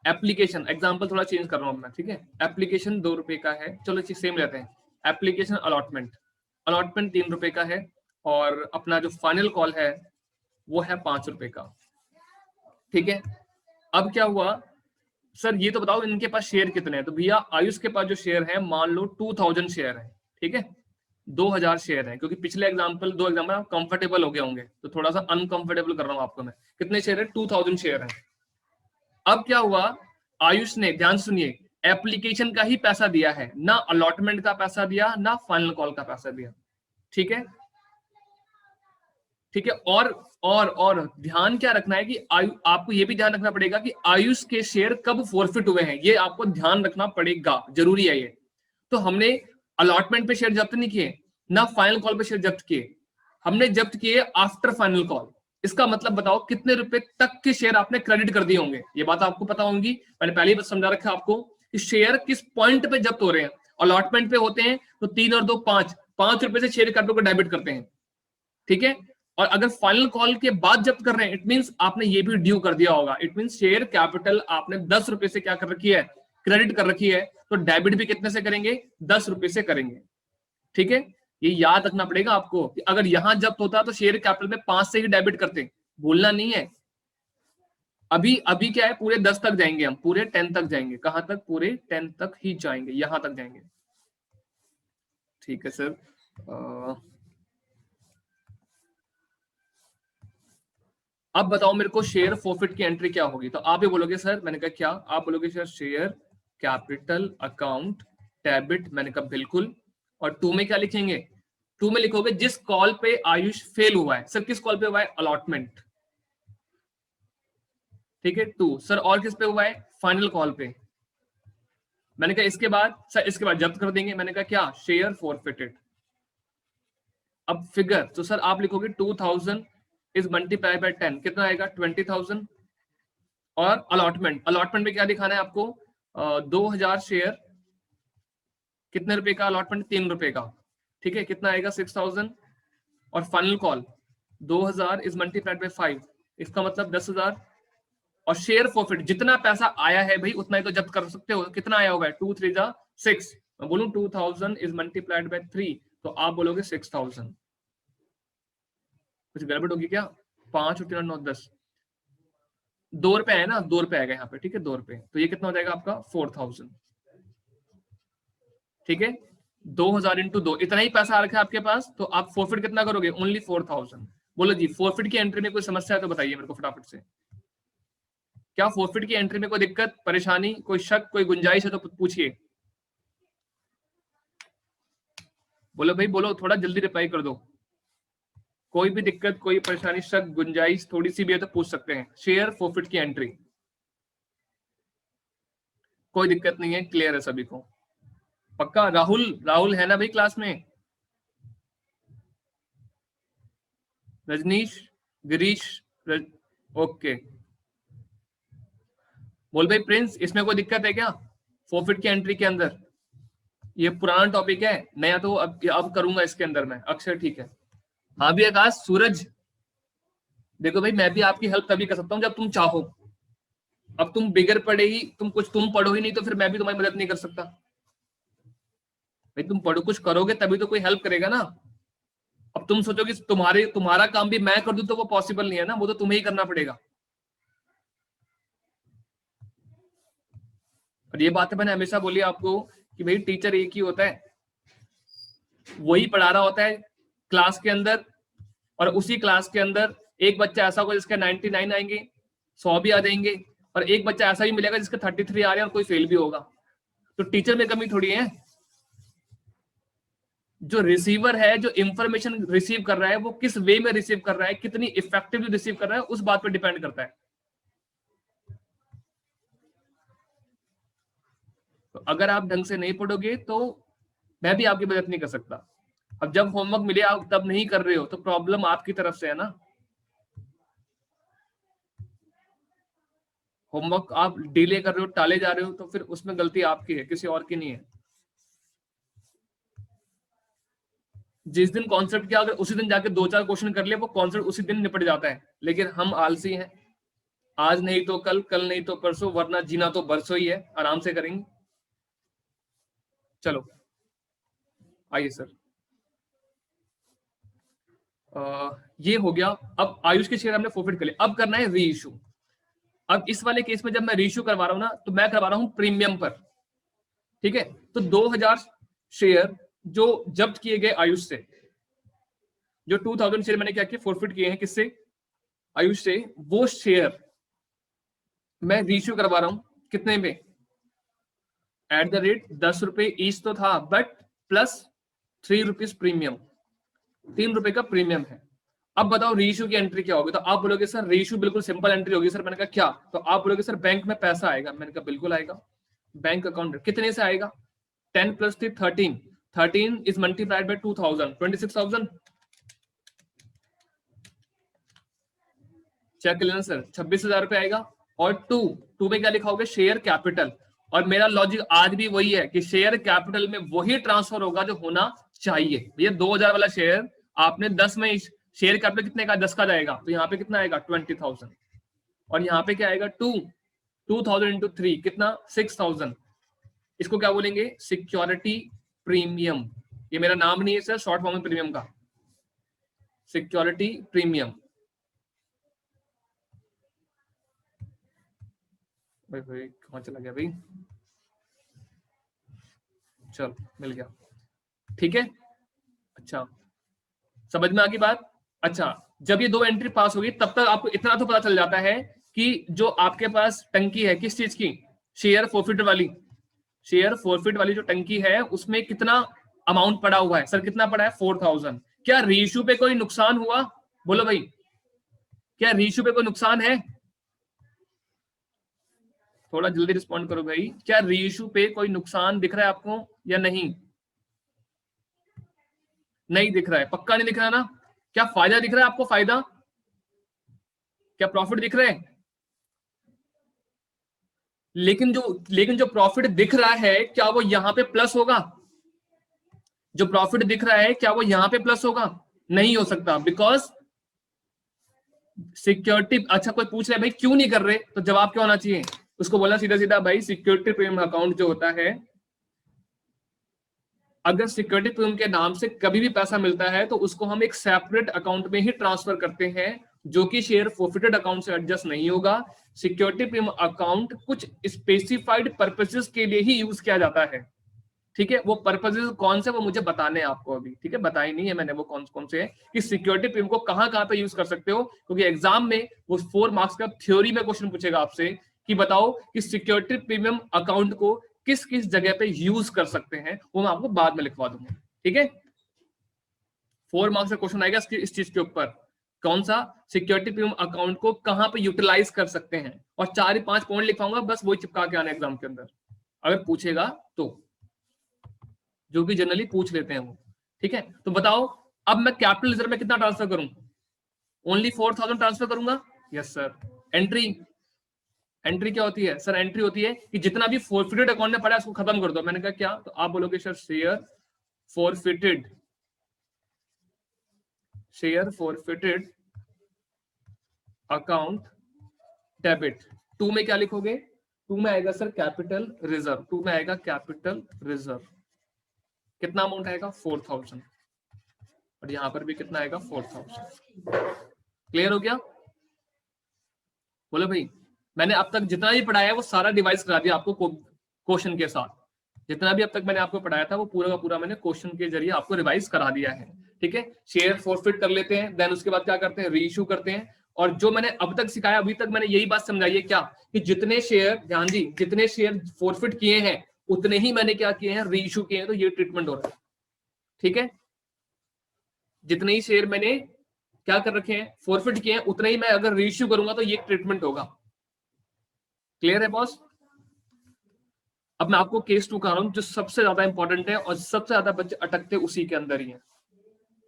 एप्लीकेशन एग्जांपल थोड़ा चेंज कर रहा हूं मैं, ठीक है? एप्लीकेशन 2 रुपए का है, चलो सेम रहते हैं। एप्लीकेशन अलॉटमेंट, अलॉटमेंट 3 रुपए का है, और अपना जो फाइनल कॉल है वो है 5 रुपए का, ठीक है? अब क्या हुआ सर, ये तो बताओ इनके पास शेयर कितने हैं? तो भैया आयुष के पास जो शेयर है, मान लो 2000 शेयर है, ठीक है? 2000 शेयर है, क्योंकि पिछले एग्जाम्पल 2 एग्जाम्पल आप कंफर्टेबल हो गए होंगे, तो थोड़ा सा अनकंफर्टेबल कर रहा हूं आपको मैं। कितने शेयर है? 2000 शेयर है। अब क्या हुआ, आयुष ने, ध्यान सुनिए, एप्लीकेशन का ही पैसा दिया है, ना अलॉटमेंट का पैसा दिया, ना फाइनल कॉल का पैसा दिया, ठीक है? ठीक है। और ध्यान क्या रखना है कि आपको ये भी ध्यान रखना पड़ेगा कि आयुष के शेयर कब फॉरफिट हुए हैं, ये आपको ध्यान रखना पड़ेगा, जरूरी है ये। तो हमने अलॉटमेंट पे शेयर जब्त नहीं किए, ना फाइनल कॉल पे शेयर जब्त किए, हमने जब्त किए आफ्टर फाइनल कॉल। इसका मतलब बताओ कितने रुपए तक के शेयर आपने क्रेडिट कर दिए होंगे? ये बात आपको पता होगी, मैंने पहले ही समझा रखा है आपको कि शेयर किस पॉइंट पे जब्त हो रहे हैं। अलॉटमेंट पे होते हैं तो 3 और 2 5, 5 रुपए से शेयर कैपिटल को डेबिट करते हैं, ठीक है? और अगर फाइनल कॉल के बाद जब्त कर रहे हैं, इट मींस आपने ये भी ड्यू कर दिया होगा। इट मींस शेयर कैपिटल आपने 10 रुपए से क्या कर रखी है? क्रेडिट कर रखी है। तो डेबिट भी कितने से करेंगे? 10 रुपए से करेंगे, ठीक है? ये याद रखना पड़ेगा आपको कि अगर यहां जब्त होता तो शेयर कैपिटल में 5 से ही डेबिट करते, भूलना नहीं है। अभी अभी क्या है, पूरे 10 तक जाएंगे हम, पूरे 10 तक जाएंगे। कहां तक? पूरे 10 तक ही जाएंगे, यहां तक जाएंगे, ठीक है सर? अब बताओ मेरे को शेयर फॉरफिट की एंट्री क्या होगी? तो आप ही बोलोगे सर, मैंने कहा क्या? आप बोलोगे sir share capital account debit, मैंने कहा बिल्कुल। और 2 में क्या लिखेंगे? 2 में लिखोगे जिस कॉल पे आयुष फेल हुआ है। सर किस कॉल पे हुआ है? अलॉटमेंट, ठीक है 2। सर और किस पे हुआ है? फाइनल कॉल पे। मैंने कहा इसके बाद? सर इसके बाद जब्त कर देंगे। मैंने कहा क्या? Share forfeited. अब फिगर, तो सर आप लिखोगे 2000 इज मल्टीप्लाई बाय 10, कितना आएगा? 20,000। और अलॉटमेंट, अलॉटमेंट में क्या दिखाना है आपको? 2000 शेयर, कितने रुपए का अलॉटमेंट? 3 रुपए का, ठीक है? कितना आएगा? 6,000। और final call 2000 is multiplied bye 5, इसका मतलब 10,000। और शेयर प्रॉफिट जितना पैसा आया है भाई उतना ही तो जब्त कर सकते हो। कितना आया होगा? 2 3 जा 6। मैं बोलूं 2000 इज मल्टीप्लाइड बाय 3 तो आप बोलोगे 6000। कुछ गड़बड़ होगी क्या? 5 और 3 9 10, 2 रुपए है ना, 2 रुपए आएगा यहाँ पे, ठीक है 2 रुपए, तो ये कितना हो जाएगा आपका 4000। ठीक है, 2000 इंटू 2, इतना ही पैसा आ रखा है आपके पास, तो आप फॉरफिट कितना करोगे? ओनली 4000। बोलो जी फॉरफिट की एंट्री में कोई समस्या है तो बताइए मेरे को फटाफट से। क्या फॉरफिट की एंट्री में कोई दिक्कत, परेशानी, कोई शक, कोई गुंजाइश है तो पूछिए। बोलो भाई बोलो, थोड़ा जल्दी रिप्लाई कर दो। कोई भी दिक्कत, कोई परेशानी, शक, गुंजाइश थोड़ी सी भी है तो पूछ सकते हैं। शेयर फॉरफिट की एंट्री, कोई दिक्कत नहीं है, क्लियर है सभी को? पक्का? राहुल, राहुल है ना भाई क्लास में? रजनीश, गिरीश, ओके। बोल भाई प्रिंस, इसमें कोई दिक्कत है क्या फॉरफिट की एंट्री के अंदर? ये पुराना टॉपिक है, नया तो अब करूंगा इसके अंदर मैं। अक्षर ठीक है। हाँ भी आकाश, सूरज, देखो भाई मैं भी आपकी हेल्प तभी कर सकता हूँ जब तुम चाहो। अब तुम बिगर पढ़े ही, तुम पढ़ो ही नहीं तो फिर मैं भी तुम्हारी मदद नहीं कर सकता। भाई तुम पढ़ो, कुछ करोगे तभी तो कोई हेल्प करेगा ना। अब तुम सोचो कि तुम्हारा काम भी मैं कर दूं तो वो पॉसिबल नहीं है ना, वो तो तुम्हें ही करना पड़ेगा। और ये बात है मैंने हमेशा बोली आपको कि भाई टीचर एक ही होता है, वही पढ़ा रहा होता है क्लास के अंदर, और उसी क्लास के अंदर एक बच्चा ऐसा होगा जिसके 99 आएंगे, 100 भी आ जाएंगे, और एक बच्चा ऐसा भी मिलेगा जिसके 33 आ रहे हैं और कोई फेल भी होगा। तो टीचर में कमी थोड़ी है। जो रिसीवर है, जो इंफॉर्मेशन रिसीव कर रहा है, वो किस वे में रिसीव कर रहा है, कितनी इफेक्टिवली रिसीव कर रहा है, उस बात पर डिपेंड करता है। तो अगर आप ढंग से नहीं पढ़ोगे तो मैं भी आपकी मदद नहीं कर सकता। अब जब होमवर्क मिले आप तब नहीं कर रहे हो तो प्रॉब्लम आपकी तरफ से है ना। होमवर्क आप डिले कर रहे हो, टाले जा रहे हो, तो फिर उसमें गलती आपकी है, किसी और की नहीं है। जिस दिन कॉन्सेप्ट किया, अगर उसी दिन जाके 2 4 क्वेश्चन कर लिए, वो कॉन्सेप्ट उसी दिन निपट जाता है। लेकिन हम आलसी हैं, आज नहीं तो कल, कल नहीं तो परसों, वरना जीना तो बरसों ही है, आराम से करेंगे। चलो आइए सर, ये हो गया। अब आयुष के शेयर हमने फॉरफिट कर लिया, अब करना है री इशू। अब इस वाले केस में जब मैं री इशू करवा रहा हूं ना, तो मैं करवा रहा हूं प्रीमियम पर। ठीक है, तो 2000 शेयर जो जब्त किए गए आयुष से, जो 2000 शेयर मैंने क्या किया, फॉरफिट किए हैं किससे? आयुष से। वो शेयर मैं रीइश्यू करवा रहा हूं, कितने में? एट द रेट 10 रुपए ईच तो था, बट प्लस 3 रुपीज प्रीमियम, 3 रुपए का प्रीमियम है। अब बताओ रीइश्यू की एंट्री क्या होगी? तो आप बोलोगे सर रीइश्यू बिल्कुल सिंपल एंट्री होगी सर। मैंने कहा क्या? तो आप बोलोगे सर बैंक में पैसा आएगा। मैंने कहा बिल्कुल आएगा। बैंक अकाउंट कितने से आएगा? 10 plus 3 13, 13 is multiplied by 2000, 26,000। Check कर लेना सर, 26,000 रुपए आएगा। और टू में क्या लिखा शेयर कैपिटल। और मेरा लॉजिक आज भी वही है कि शेयर कैपिटल में वही ट्रांसफर होगा जो होना चाहिए। भैया 2000 वाला शेयर आपने 10 में, शेयर कैपिटल कितने का? 10 का जाएगा, तो यहाँ पे कितना आएगा? 20,000। और यहाँ पे क्या आएगा? 2000 इंटू 3 कितना? 6000। इसको क्या बोलेंगे? Security premium. ये मेरा नाम नहीं है सर, शॉर्ट फॉर्म प्रीमियम का, सिक्योरिटी प्रीमियम। भाई भाई कहाँ चला गया भाई? चल मिल गया, ठीक है। अच्छा, समझ में आ गई बात? अच्छा, जब ये 2 एंट्री पास होगी तब तक आपको इतना तो पता चल जाता है कि जो आपके पास टंकी है किस चीज की? शेयर फॉरफिट वाली। शेयर फॉरफिट वाली जो टंकी है उसमें कितना अमाउंट पड़ा हुआ है? सर कितना पड़ा है? 4000। क्या रीइश्यू पे कोई नुकसान हुआ? बोलो भाई, क्या रीइश्यू पे कोई नुकसान है? थोड़ा जल्दी रिस्पॉन्ड करो भाई, क्या रीइश्यू पे कोई नुकसान दिख रहा है आपको या नहीं? नहीं दिख रहा है, पक्का नहीं दिख रहा ना? क्या फायदा दिख रहा है आपको? फायदा, क्या प्रॉफिट दिख रहे हैं? लेकिन जो प्रॉफिट दिख रहा है क्या वो यहां पे प्लस होगा? जो प्रॉफिट दिख रहा है क्या वो यहां पे प्लस होगा? नहीं हो सकता, बिकॉज सिक्योरिटी, अच्छा कोई पूछ रहा है भाई क्यों नहीं कर रहे, तो जवाब क्या होना चाहिए, उसको बोला सीधा सीधा भाई सिक्योरिटी प्रीमियम अकाउंट जो होता है, अगर सिक्योरिटी प्रीमियम के नाम से कभी भी पैसा मिलता है तो उसको हम एक सेपरेट अकाउंट में ही ट्रांसफर करते हैं, जो कि शेयर फोर्फिटेड अकाउंट से एडजस्ट नहीं होगा। सिक्योरिटी प्रीमियम अकाउंट कुछ स्पेसिफाइड पर्पसेस के लिए ही यूज किया जाता है, ठीक है। वो पर्पसेस कौन से वो मुझे बताने हैं आपको अभी, ठीक है, बताई नहीं है मैंने वो कौन कौन से है, कि सिक्योरिटी प्रीमियम को कहां कहां पे यूज कर सकते हो, क्योंकि एग्जाम में वो 4 मार्क्स का थ्योरी में क्वेश्चन पूछेगा आपसे कि बताओ कि सिक्योरिटी प्रीमियम अकाउंट को किस किस जगह पे यूज कर सकते हैं, वो मैं आपको बाद में लिखवा दूंगा, ठीक है। 4 मार्क्स का क्वेश्चन आएगा इस चीज के ऊपर, कौन सा, सिक्योरिटी प्रीमियम अकाउंट को कहां पे यूटिलाइज कर सकते हैं, और 4 या 5 पॉइंट लिखवाऊंगा, बस वही चिपका के आना एग्जाम के अंदर, अगर पूछेगा तो, जो कि जनरली पूछ लेते हैं वो, ठीक है। तो बताओ अब मैं कैपिटल रिजर्व में कितना ट्रांसफर करूं, ओनली 4000 ट्रांसफर करूंगा, यस सर। एंट्री, एंट्री क्या होती है सर, एंट्री होती है कि जितना भी फोरफिटेड अकाउंट में पड़ा है उसको खत्म कर दो, मैंने कहा क्या, तो आप बोलोगे sir share forfeited, share forfeited account debit, 2 में क्या लिखोगे, 2 में आएगा सर कैपिटल रिजर्व, 2 में आएगा कैपिटल रिजर्व, कितना अमाउंट आएगा 4000, और यहां पर भी कितना आएगा 4000, क्लियर हो गया। बोलो भाई, मैंने अब तक जितना भी पढ़ाया है वो सारा डिवाइस करा दिया आपको क्वेश्चन के साथ, जितना भी अब तक मैंने आपको पढ़ाया था वो पूरा का पूरा मैंने क्वेश्चन के जरिए आपको रिवाइज करा दिया है, ठीक है। शेयर फॉरफिट कर लेते हैं, देन उसके बाद क्या करते हैं, री इशू करते हैं, और जो मैंने अब तक सिखाया अभी तक मैंने यही बात समझाई है क्या, कि जितने शेयर, ध्यान दी, जितने शेयर फॉरफिट किए हैं उतने ही मैंने क्या किए हैं, री इशू किए हैं, तो ये ट्रीटमेंट हो रहा है, ठीक है। जितने ही शेयर मैंने क्या कर रखे हैं, फॉरफिट किए हैं, उतने ही मैं अगर री इशू करूंगा तो ये ट्रीटमेंट होगा, क्लियर है बॉस। अब मैं आपको केस 2 करा रहा हूं जो सबसे ज्यादा इंपॉर्टेंट है और सबसे ज्यादा बच्चे अटकते उसी के अंदर ही है,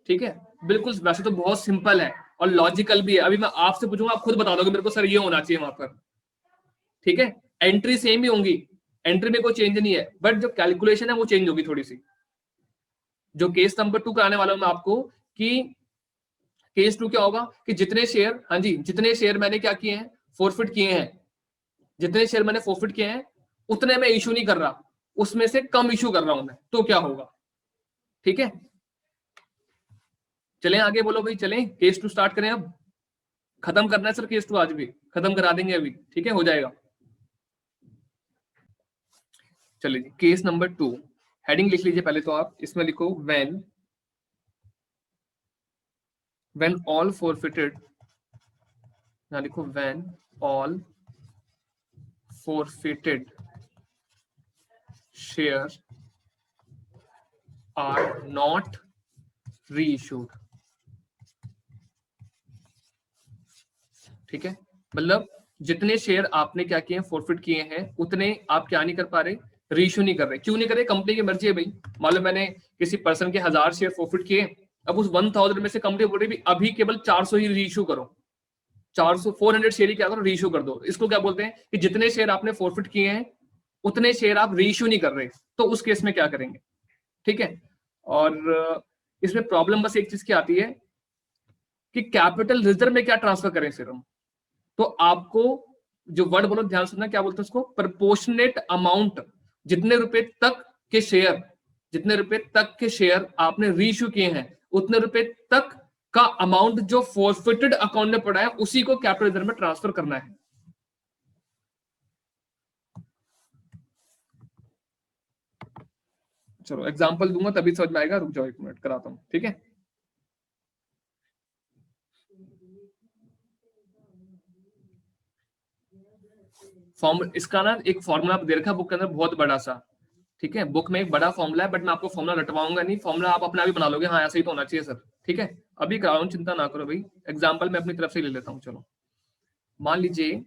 ठीक है। बिल्कुल, वैसे तो बहुत सिंपल है और लॉजिकल भी है, अभी मैं आपसे पूछूंगा आप खुद बता दोगे मेरे को सर ये होना चाहिए वहां पर, ठीक है। एंट्री सेम ही होंगी, एंट्री में कोई चेंज नहीं है, बट जो कैलकुलेशन है वो चेंज होगी थोड़ी सी। जो केस नंबर 2 कराने वाला हूं मैं आपको, कि केस 2 क्या होगा, कि जितने शेयर, हाँ जी, जितने शेयर मैंने क्या किए हैं, फॉरफिट किए हैं, जितने शेयर मैंने फॉरफिट किए हैं उतने मैं इशू नहीं कर रहा, उसमें से कम इशू कर रहा हूं मैं, तो क्या होगा, ठीक है। चलें आगे, बोलो भाई चलें, केस 2 स्टार्ट करें अब, खत्म करना है सर केस 2, आज भी खत्म करा देंगे अभी, ठीक है, हो जाएगा। चलिए केस नंबर 2, हेडिंग लिख लीजिए पहले तो आप, इसमें लिखो when all forfeited, ना लिखो when all forfeited shares are not reissued, ठीक है। मतलब जितने शेयर आपने क्या किए हैं, फॉरफिट किए हैं, उतने आप क्या नहीं कर पा रहे, रीइशू नहीं कर रहे, क्यों नहीं कर रहे, कंपनी की मर्जी है भाई। मान लो मैंने किसी पर्सन के 1000 शेयर फॉरफिट किए, अब उस 1000 में से कंपनी बोल रही अभी केवल 400 ही रीइशू करो, 400 शेयर ही क्या करो, रीइशू कर दो। इसको क्या बोलते हैं, कि जितने शेयर आपने फॉरफिट किए हैं उतने शेयर आप रीइशू नहीं कर रहे, तो उस केस में क्या करेंगे, ठीक है। और इसमें प्रॉब्लम बस एक चीज की आती है कि कैपिटल रिजर्व में क्या ट्रांसफर करें सिर्फ हम, तो आपको जो वर्ड बोलो ध्यान सुनना, क्या बोलते हैं उसको, प्रपोर्शनेट अमाउंट, जितने रुपए तक के शेयर, जितने रुपए तक के शेयर आपने रीइश्यू किए हैं उतने रुपए तक का अमाउंट जो फॉरफिटेड अकाउंट में पड़ा है उसी को कैपिटल रिजर्व में ट्रांसफर करना है। चलो एग्जांपल दूंगा तभी समझ में आएगा, रुक जाओ 1 मिनट कराता हूं, ठीक है। फॉर्म इसका ना एक फॉर्मूला दे रखा है बुक के अंदर बहुत बड़ा सा, ठीक है, बुक में एक बड़ा फॉर्मूला है, बट मैं आपको फॉर्मूला रटवाऊंगा नहीं, फॉर्मूला आप अपना भी बना लोगे, हाँ ऐसा ही तो होना चाहिए सर, ठीक है। अभी करा रहा हूं, चिंता ना करो भाई, एग्जाम्पल मैं अपनी तरफ से ले लेता हूँ। चलो मान लीजिए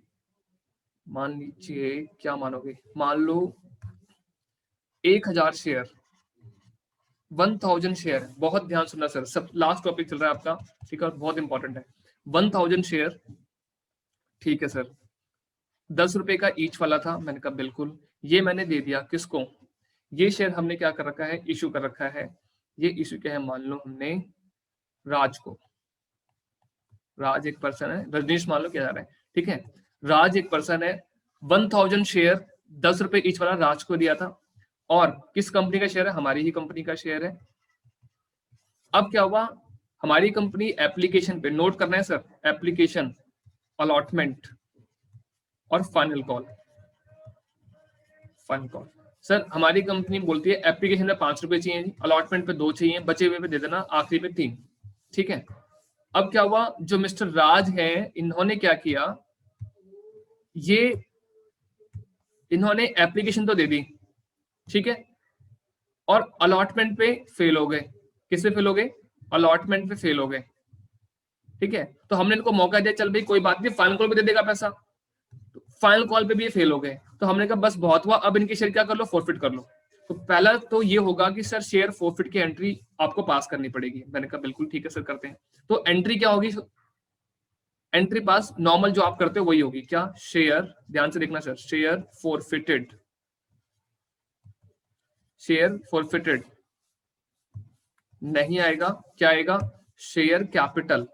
क्या मानोगे, मान लो 1000 शेयर, 1000 शेयर, बहुत ध्यान सुनना सर, सब लास्ट टॉपिक चल रहा है आपका, ठीक है, बहुत इंपॉर्टेंट है। 1000 शेयर, ठीक है सर, 10 रुपए का ईच वाला था, मैंने कहा बिल्कुल, ये मैंने दे दिया किसको, ये शेयर हमने क्या कर रखा है, इशू कर रखा है, ये इशू क्या है, मान लो हमने राज को, राज एक पर्सन है, रजनीश मान लो क्या जा रहा है, ठीक है, राज एक पर्सन है, 1000 शेयर 10 रुपए ईच वाला राज को दिया था, और किस कंपनी का शेयर है, हमारी ही कंपनी का शेयर है। अब क्या हुआ, हमारी कंपनी एप्लीकेशन पे, नोट करना है सर, एप्लीकेशन, अलॉटमेंट और final call. Final call sir, हमारी कंपनी बोलती है एप्लीकेशन में 5 रुपए चाहिए, अलॉटमेंट पे 2 चाहिए, बचे हुए पे दे देना, आखिरी पे 3, ठीक है। अब क्या हुआ, जो मिस्टर राज है इन्होंने क्या किया, ये इन्होंने एप्लीकेशन तो दे दी, ठीक है, और अलॉटमेंट पे फेल हो गए। किससे फेल हो गए, अलॉटमेंट पे फेल हो गए, ठीक है। तो हमने इनको मौका दिया, चल भाई कोई बात नहीं, फाइनल कॉल पे दे देगा पैसा, तो फाइनल कॉल पे भी ये फेल हो गए, तो हमने कहा बस बहुत हुआ, अब इनके शेयर क्या कर लो, फॉरफिट कर लो। तो पहला तो ये होगा कि सर शेयर फॉरफिट की एंट्री आपको पास करनी पड़ेगी। मैंने कहा बिल्कुल ठीक है सर, करते हैं। तो एंट्री क्या होगी, एंट्री पास नॉर्मल जो आप करते हो वही होगी, क्या, शेयर, ध्यान से देखना sir, share forfeited, share forfeited नहीं आएगा, क्या आएगा, share capital,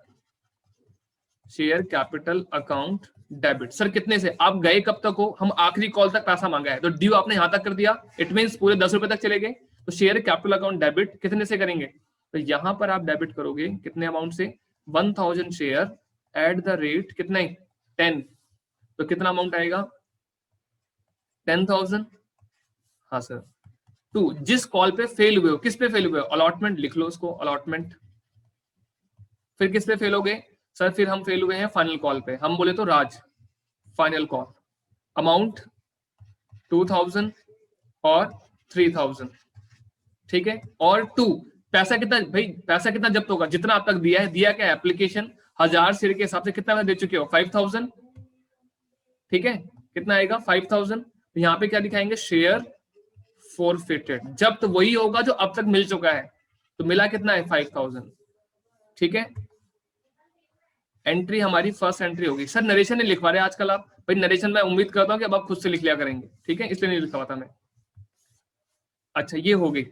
share capital account debit. Sir कितने से, आप गए कब तक हो, हम आखिरी कॉल तक पैसा मांगा है, तो ड्यू आपने यहां तक कर दिया, इट मींस पूरे 10 रुपए तक चले गए। तो शेयर कैपिटल अकाउंट डेबिट कितने से करेंगे, तो यहां पर आप डेबिट करोगे कितने अमाउंट से, 1000 शेयर एट द रेट कितने, 10, तो कितना अमाउंट आएगा, 10,000। हाँ सर। 2, जिस कॉल पे फेल हुए हो, किस पे फेल हुए हो, अलॉटमेंट लिख लो उसको, अलॉटमेंट। फिर किस पे फेल हो गए, सर फिर हम फेल हुए हैं फाइनल कॉल पे, हम बोले तो राज, फाइनल कॉल, अमाउंट 2000 और 3000, ठीक है। और 2, पैसा कितना भाई, पैसा कितना जब्त होगा, जितना आप तक दिया है, दिया क्या, एप्लीकेशन 1000 शेयर के हिसाब से कितना दे चुके हो, 5000, ठीक है, कितना आएगा 5000। तो यहाँ पे क्या दिखाएंगे, शेयर फॉरफिटेड, जब तो वही होगा जो अब तक मिल चुका है, तो मिला कितना है 5000, ठीक है। एंट्री हमारी फर्स्ट एंट्री होगी। सर नरेशन नहीं लिखवा रहे आजकल आप, भाई नरेशन मैं उम्मीद करता हूँ कि अब आप खुद से लिख लिया करेंगे, ठीक है, इसलिए नहीं लिखवाता मैं। अच्छा ये हो गई,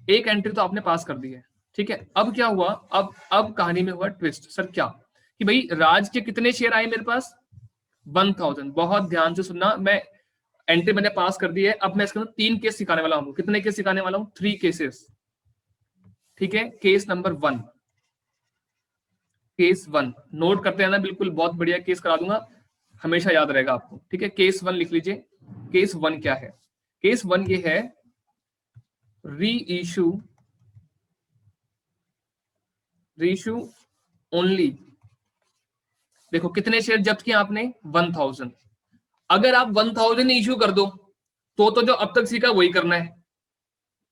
एक एंट्री तो आपने पास कर दी है, ठीक है। अब क्या हुआ, अब कहानी में हुआ ट्विस्ट। सर क्या, कि भाई राज के कितने शेयर आए मेरे पास, 1000। बहुत ध्यान से सुनना, मैं एंट्री मैंने पास कर दी है, अब मैं इसके 3 केस सिखाने वाला हूँ। कितने केस सिखाने वाला हूँ, 3 केसेस, ठीक है। केस नंबर 1, केस 1 नोट करते हैं ना, बिल्कुल बहुत बढ़िया केस करा दूंगा, हमेशा याद रहेगा आपको, ठीक है। केस 1 लिख लीजिए। केस 1 क्या है, केस 1 ये है, रीइश्यू ओनली। देखो कितने शेयर जब्त किए आपने, 1000। अगर आप 1000 इश्यू कर दो तो जो अब तक सीखा वही करना है,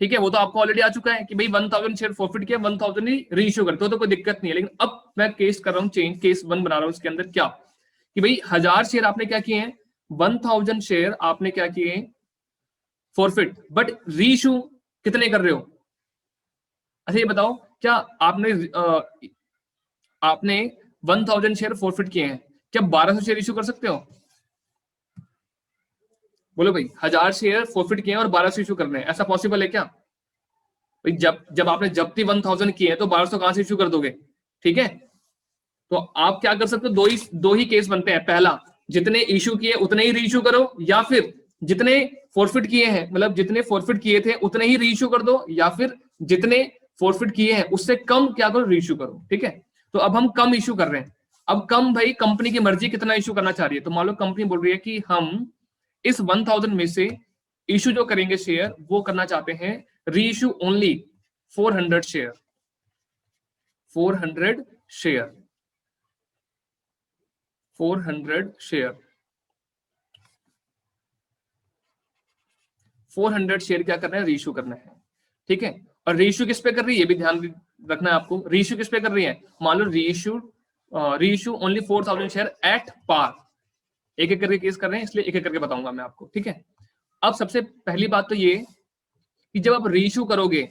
ठीक है। वो तो आपको ऑलरेडी आ चुका है कि भाई 1000 शेयर फॉरफिट किया, 1000 ही रीइश्यू करते हो तो कोई दिक्कत नहीं है। लेकिन अब मैं केस कर रहा हूं चेंज, केस 1 बना रहा हूं, इसके अंदर क्या, कि भाई 1000 शेयर आपने क्या किए हैं, 1000 शेयर आपने क्या किए हैं फॉरफिट, बट रीइश्यू कितने कर रहे हो। अच्छा ये बताओ, क्या आपने 1000 शेयर फॉरफिट किए हैं, क्या 1200 शेयर इश्यू कर सकते हो, बोलो भाई, 1000 शेयर फॉरफिट किए हैं और 1200 इश्यू करने हैं, ऐसा पॉसिबल है क्या। भाई जब आपने जब्ती 1000 किए हैं तो 1200 कहां से इश्यू कर दोगे, ठीक है। तो आप क्या कर सकते हो, दो ही केस बनते हैं। पहला, जितने इश्यू किए उतने ही रीइश्यू करो, या फिर जितने फॉरफिट किए हैं, मतलब जितने फॉरफिट किए थे उतने ही रीइश्यू कर दो, या फिर जितने फॉरफिट किए हैं उससे कम क्या करो, रीइश्यू करो, ठीक है। तो अब हम कम इश्यू कर रहे हैं। अब कम भाई कंपनी की मर्जी कितना इश्यू करना चाह रही है, तो मान लो कंपनी बोल रही है कि हम इस 1000 में से इश्यू जो करेंगे शेयर वो करना चाहते हैं reissue only 400 share, 400 share, 400 share, 400 share क्या करना है, रीइश्यू करना है, ठीक है। और रीइश्यू किस पे कर रही है, ये भी ध्यान रखना है आपको, रीइश्यू किस पे कर रही है, मान लो reissue only 4000 share at par. एक एक करके केस कर रहे हैं इसलिए एक एक करके बताऊंगा मैं आपको, ठीक है। अब सबसे पहली बात तो ये कि जब आप रीइश्यू करोगे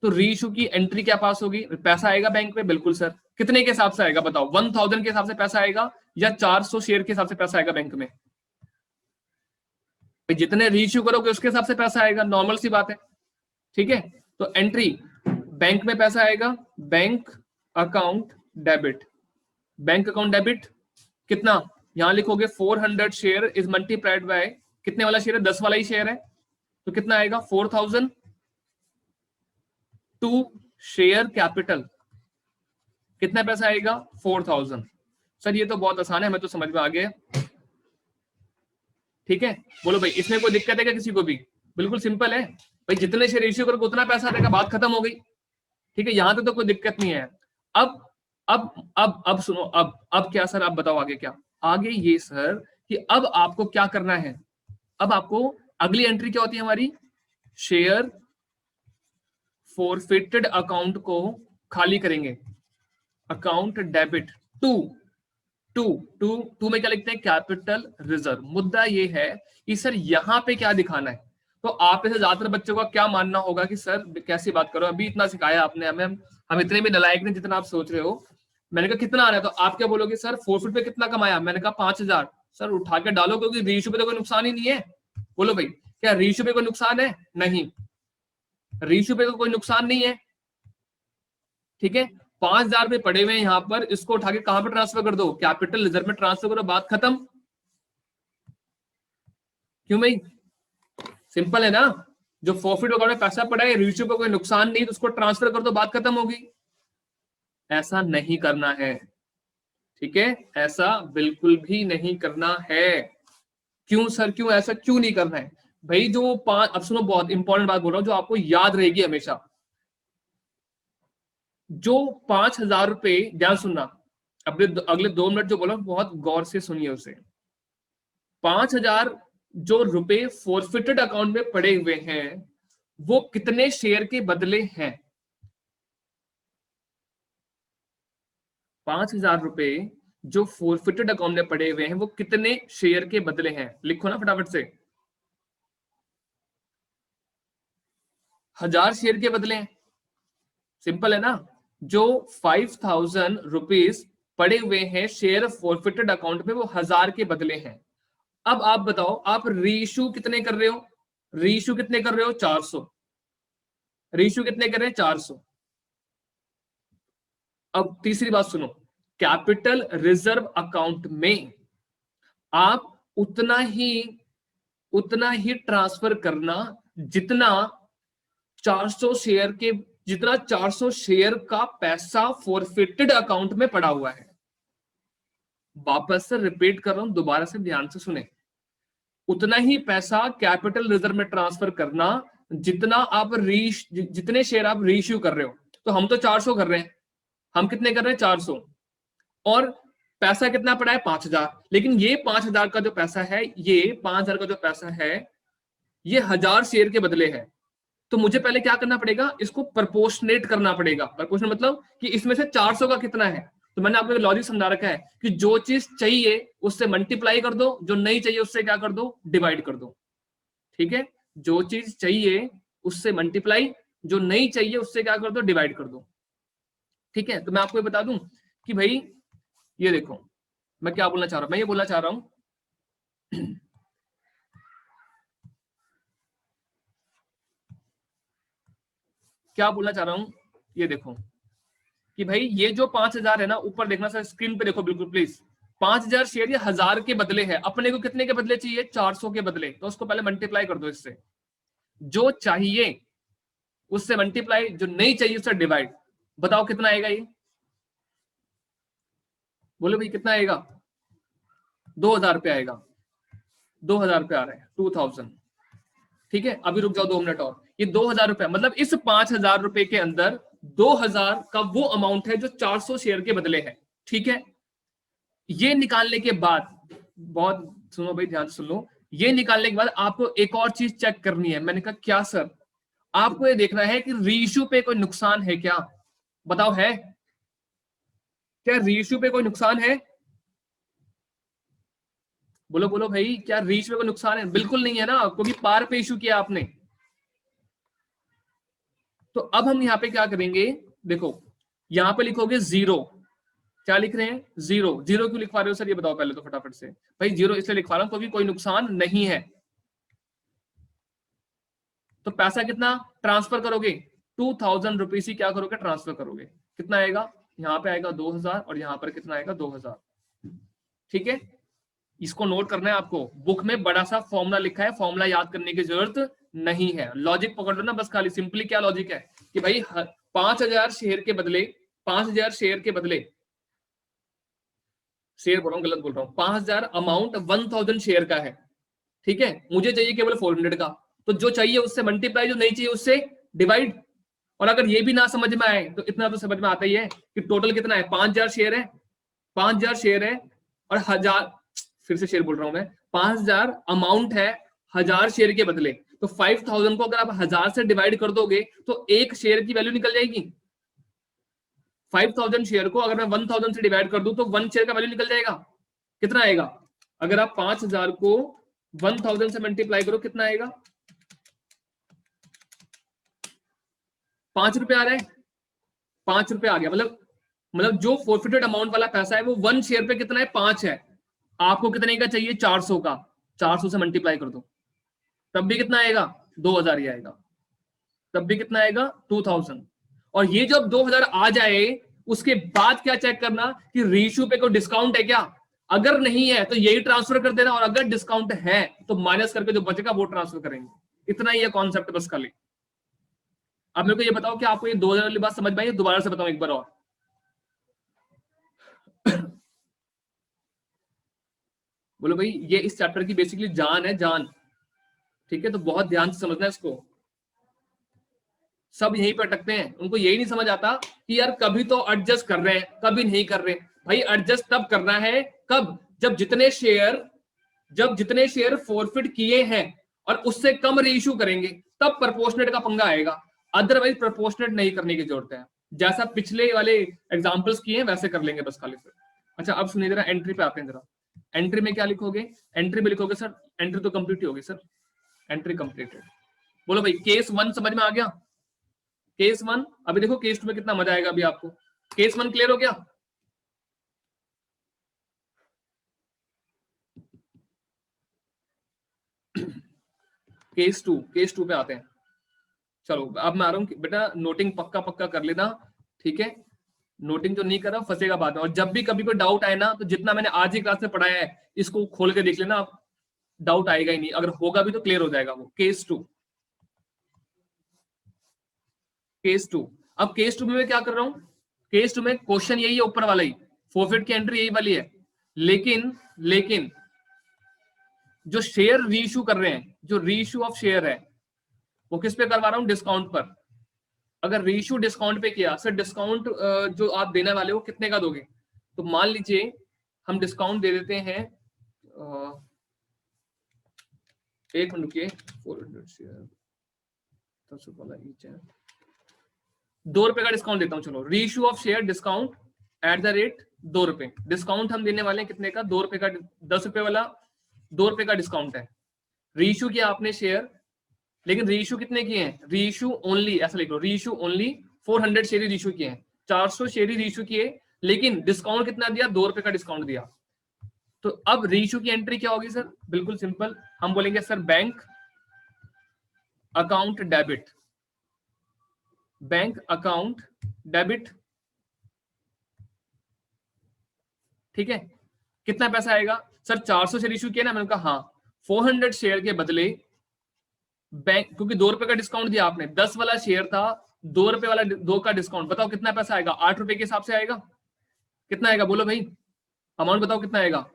तो रीइश्यू की एंट्री क्या पास होगी, पैसा आएगा बैंक में, बिल्कुल सर। कितने के हिसाब से आएगा बताओ, 1000 के हिसाब से पैसा आएगा या 400 शेयर के हिसाब से पैसा आएगा बैंक में, जितने रीइश्यू करोगे उसके हिसाब से पैसा आएगा, नॉर्मल सी बात है, ठीक है। तो एंट्री बैंक में पैसा आएगा, bank account debit, bank account debit कितना, यहां लिखोगे 400 शेयर इज मल्टीप्लाइड बाय, कितने वाला शेयर है, 10 वाला ही शेयर है, तो कितना आएगा 4000 टू शेयर कैपिटल, कितना पैसा आएगा 4000। सर ये तो बहुत आसान है, हमें तो समझ में आ गया। ठीक है, बोलो भाई इसमें कोई दिक्कत है क्या किसी को भी? बिल्कुल सिंपल है भाई, जितने शेयर इश्यू करोगे उतना पैसा देगा, बात खत्म हो गई। ठीक है, यहां तक तो कोई दिक्कत नहीं है। अब सुनो, अब क्या सर, आप बताओ आगे क्या? आगे ये सर कि अब आपको क्या करना है, अब आपको अगली एंट्री क्या होती है हमारी, शेयर फॉरफिटेड अकाउंट को खाली करेंगे, अकाउंट डेबिट टू में क्या लिखते हैं, कैपिटल रिजर्व। मुद्दा ये है कि सर यहां पे क्या दिखाना है, तो आप ऐसे ज्यादातर बच्चों का क्या मानना होगा कि सर कैसी बात करो, अभी इतना सिखाया आपने हमें, हम इतने भी नालायक नहीं जितना आप सोच रहे हो। मैंने कहा कितना आ रहा है, तो आप क्या बोलोगे सर फॉरफिट पे कितना कमाया, मैंने कहा 5000। सर उठा के डालो, क्योंकि रीइश्यू पे तो कोई नुकसान ही नहीं है। बोलो भाई क्या रीइश्यू पे कोई नुकसान है? नहीं, रीइश्यू पे तो कोई नुकसान नहीं है। ठीक है, 5000 रुपए पड़े हुए हैं यहां पर, इसको उठा के कहां पर ट्रांसफर कर दो, कैपिटल रिजर्व में ट्रांसफर करो, बात खत्म। क्यों भाई, सिंपल है ना, जो फॉरफिट अकाउंट में पैसा पड़ा है, रीइश्यू पे कोई नुकसान नहीं, तो उसको ट्रांसफर कर दो, बात खत्म होगी। ऐसा नहीं करना है, ठीक है, ऐसा बिल्कुल भी नहीं करना है। क्यों सर, क्यों ऐसा क्यों नहीं करना है भाई? जो अब सुनो, बहुत इंपॉर्टेंट बात बोल रहा हूं जो आपको याद रहेगी हमेशा, जो 5000 रुपए, ध्यान सुनना, अगले 2 मिनट जो बोला बहुत गौर से सुनिए उसे। 5000 जो रुपए फॉरफिटेड अकाउंट में पड़े हुए हैं वो कितने शेयर के बदले हैं? 5000 रुपए जो फॉरफिटेड अकाउंट में पड़े हुए हैं वो कितने शेयर के बदले हैं? लिखो ना फटाफट से। 1000 शेयर के बदले हैं, सिंपल है ना। जो 5000 रुपीज पड़े हुए हैं शेयर फॉरफिटेड अकाउंट में वो 1000 के बदले हैं। अब आप बताओ, आप रीइश्यू कितने कर रहे हो? रीइश्यू कितने कर रहे हो? 400। रीइश्यू कितने कर रहे हैं? 400। अब तीसरी बात सुनो, कैपिटल रिजर्व अकाउंट में आप उतना ही ट्रांसफर करना जितना 400 शेयर के, जितना 400 शेयर का पैसा फॉरफिटेड अकाउंट में पड़ा हुआ है। वापस से रिपीट कर रहा हूं, दोबारा से ध्यान से सुने, उतना ही पैसा कैपिटल रिजर्व में ट्रांसफर करना जितना आप जितने शेयर आप रीइश्यू कर रहे हो। तो हम तो 400 कर रहे हैं, हम कितने कर रहे हैं? 400। और पैसा कितना पड़ा है? 5000। लेकिन ये 5000 का जो पैसा है, ये 5000 का जो पैसा है ये 1000 शेयर के बदले है। तो मुझे पहले क्या करना पड़ेगा, इसको प्रपोर्शनेट करना पड़ेगा। प्रपोर्शनेट मतलब कि इसमें से 400 का कितना है। तो मैंने आपको लॉजिक समझा रखा है कि जो चीज चाहिए उससे मल्टीप्लाई कर दो, जो नहीं चाहिए उससे क्या कर दो, डिवाइड कर दो। ठीक है, जो चीज चाहिए उससे मल्टीप्लाई, जो नहीं चाहिए उससे क्या कर दो, डिवाइड कर दो। ठीक है, तो मैं आपको ये बता दूं कि भाई ये देखो मैं क्या बोलना चाह रहा हूं, मैं ये बोलना चाह रहा हूं क्या बोलना चाह रहा हूं, ये देखो कि भाई ये जो 5000 है ना, ऊपर देखना सर, स्क्रीन पे देखो बिल्कुल प्लीज। 5000 शेयर ये 1000 के बदले है, अपने को कितने के बदले चाहिए? 400 के बदले। तो उसको पहले मल्टीप्लाई कर दो इससे, जो चाहिए उससे मल्टीप्लाई, जो नहीं चाहिए उससे डिवाइड। बताओ कितना आएगा ये? बोलो भाई कितना आएगा? 2000 रुपये आएगा। 2000 रुपये आ रहा है, 2000। ठीक है, अभी रुक जाओ 2 मिनट और। ये 2000 रुपये मतलब इस 5000 रुपए के अंदर 2000 का वो अमाउंट है जो 400 शेयर के बदले है। ठीक है, ये निकालने के बाद, बहुत सुनो भाई, ध्यान सुन लो, ये निकालने के बाद आपको एक और चीज चेक करनी है। मैंने कहा क्या सर? आपको ये देखना है कि रीइश्यू पे कोई नुकसान है क्या? बताओ है क्या रीइश्यू पे कोई नुकसान है? बोलो बोलो भाई, क्या रीइश्यू पे कोई नुकसान है? बिल्कुल नहीं है ना, क्योंकि पार पे इश्यू किया आपने। तो अब हम यहाँ पे क्या करेंगे, देखो यहाँ पे लिखोगे 0। क्या लिख रहे हैं? 0। 0 क्यों लिखवा रहे हो सर, ये बताओ पहले तो फटाफट से। भाई 0 इसलिए लिखवा रहा हूं क्योंकि कोई नुकसान नहीं है। तो पैसा कितना ट्रांसफर करोगे? 2000 रुपीज ही क्या करोगे, ट्रांसफर करोगे। कितना आएगा, यहाँ पे आएगा 2000 और यहाँ पर कितना आएगा 2000। ठीक है, इसको नोट करना है आपको। बुक में बड़ा सा फॉर्मूला लिखा है, फॉर्मूला याद करने की जरूरत नहीं है, लॉजिक पकड़ लो ना बस खाली। सिंपली क्या लॉजिक है कि भाई 5000 शेयर के बदले, 5000 शेयर के बदले, शेयर बोल रहा हूँ, गलत बोल रहा हूँ, 5000 अमाउंट 1000 शेयर का है। ठीक है, मुझे चाहिए केवल 400 का, तो जो चाहिए उससे मल्टीप्लाई, जो नहीं चाहिए उससे डिवाइड। और अगर ये भी ना समझ में आए तो इतना तो समझ में आता ही है कि टोटल कितना है, 5000 शेयर है, 5000 शेयर है और 1000, फिर से शेयर बोल रहा हूं मैं, 5000 अमाउंट है 1000 शेयर के बदले, तो 5000 को अगर आप 1000 से डिवाइड कर दोगे तो एक शेयर की वैल्यू निकल जाएगी। 5000 शेयर को अगर मैं 1000 से डिवाइड कर दूं तो 1 शेयर का वैल्यू निकल जाएगा। कितना आएगा, अगर आप 5000 को 1000 से मल्टीप्लाई करो कितना आएगा, 5 रुपए आ रहा है, 5 रुपए आ गया। मतलब जो फोरफिटेड अमाउंट वाला पैसा है वो 1 शेयर पे कितना है, 5 है। आपको कितने का चाहिए, 400 का, 400 से मल्टीप्लाई कर दो, तब भी कितना आएगा, 2000 ही आएगा, तब भी कितना आएगा, 2000। और ये जब 2000 आ जाए उसके बाद क्या चेक करना कि रीइश्यू पे कोई डिस्काउंट है क्या, अगर नहीं है तो यही ट्रांसफर कर देना, और अगर डिस्काउंट है तो माइनस करके जो बचेगा वो ट्रांसफर करेंगे। इतना ही है कॉन्सेप्ट बस खाली। अब मेरे को ये बताओ कि आपको ये 2000 वाली बात समझ में आई, दोबारा से बताऊं एक बार और। बोलो भाई, ये इस चैप्टर की बेसिकली जान है, जान। ठीक है, तो बहुत ध्यान से समझना है इसको। सब यहीं पर अटकते हैं, उनको यही नहीं समझ आता कि यार कभी तो एडजस्ट कर रहे हैं, कभी नहीं कर रहे। भाई एडजस्ट तब करना है कब, जब जितने शेयर फॉरफिट किए हैं और उससे कम रीइश्यू करेंगे, तब प्रोपोर्शनेट का पंगा आएगा। अदरवाइज प्रोपोर्शनेट नहीं करने की जरूरत है, जैसा पिछले वाले एग्जांपल्स किए हैं वैसे कर लेंगे बस खाली फिर। अच्छा अब सुनिए जरा, एंट्री पे आते हैं जरा। एंट्री में क्या लिखोगे, एंट्री में लिखोगे सर, एंट्री तो कंप्लीट ही होगी सर, एंट्री कंप्लीटेड। बोलो भाई केस 1 समझ में आ गया, केस 1। अभी देखो केस 2 में कितना मजा आएगा अभी आपको। केस 1 क्लियर हो गया, केस 2 पे आते हैं। चलो अब मैं आ रहा हूँ बेटा, नोटिंग पक्का पक्का कर लेना। ठीक है, नोटिंग जो नहीं कर रहा फंसेगा बाद में। और जब भी कभी कोई डाउट आए ना, तो जितना मैंने आज ही क्लास में पढ़ाया है इसको खोल के देख लेना, आप डाउट आएगा ही नहीं, अगर होगा भी तो क्लियर हो जाएगा वो। Case 2, case 2। अब केस 2 में मैं क्या कर रहा हूं, केस 2 में क्वेश्चन यही है ऊपर वाला ही, फॉरफिट की एंट्री यही वाली है, लेकिन जो शेयर रीइश्यू कर रहे हैं, जो रीइश्यू ऑफ शेयर है वो किस पे करवा रहा हूं, डिस्काउंट पर। अगर रीइश्यू डिस्काउंट पे किया, सर डिस्काउंट जो आप देने वाले हो कितने का दोगे, तो मान लीजिए हम डिस्काउंट दे देते हैं, एक मिनट रुकिए, 400 शेयर 10 रुपये वाला ईच है, 2 रुपए का डिस्काउंट देता हूं। चलो, reissue of share discount at the rate 2 रुपए, डिस्काउंट हम देने वाले हैं कितने का, 2 रुपए का, 10 रुपए वाला 2 रुपए का डिस्काउंट है। रीइश्यू किया आपने शेयर, लेकिन रीइश्यू कितने किए हैं, रीइश्यू ओनली, ऐसा लिख लो, रीइश्यू ओनली 400 शेयर रीइश्यू किए हैं, 400 शेयर रीइश्यू किए, लेकिन डिस्काउंट कितना दिया, 2 रुपए का डिस्काउंट दिया। तो अब रीइश्यू की एंट्री क्या होगी सर, बिल्कुल सिंपल, हम बोलेंगे sir bank account debit, bank account debit. ठीक है, कितना पैसा आएगा सर, 400 शेयर इश्यू किया ना, मैंने कहा हाँ, 400 शेयर के बदले बैंक, क्योंकि 2 रुपए का डिस्काउंट दिया आपने, 10 वाला शेयर था, 2 रुपए वाला 2 का डिस्काउंट, बताओ कितना पैसा आएगा, 8 रुपए के हिसाब से आएगा, कितना आएगा बोलो भाई, अमाउंट बताओ कितना आएगा,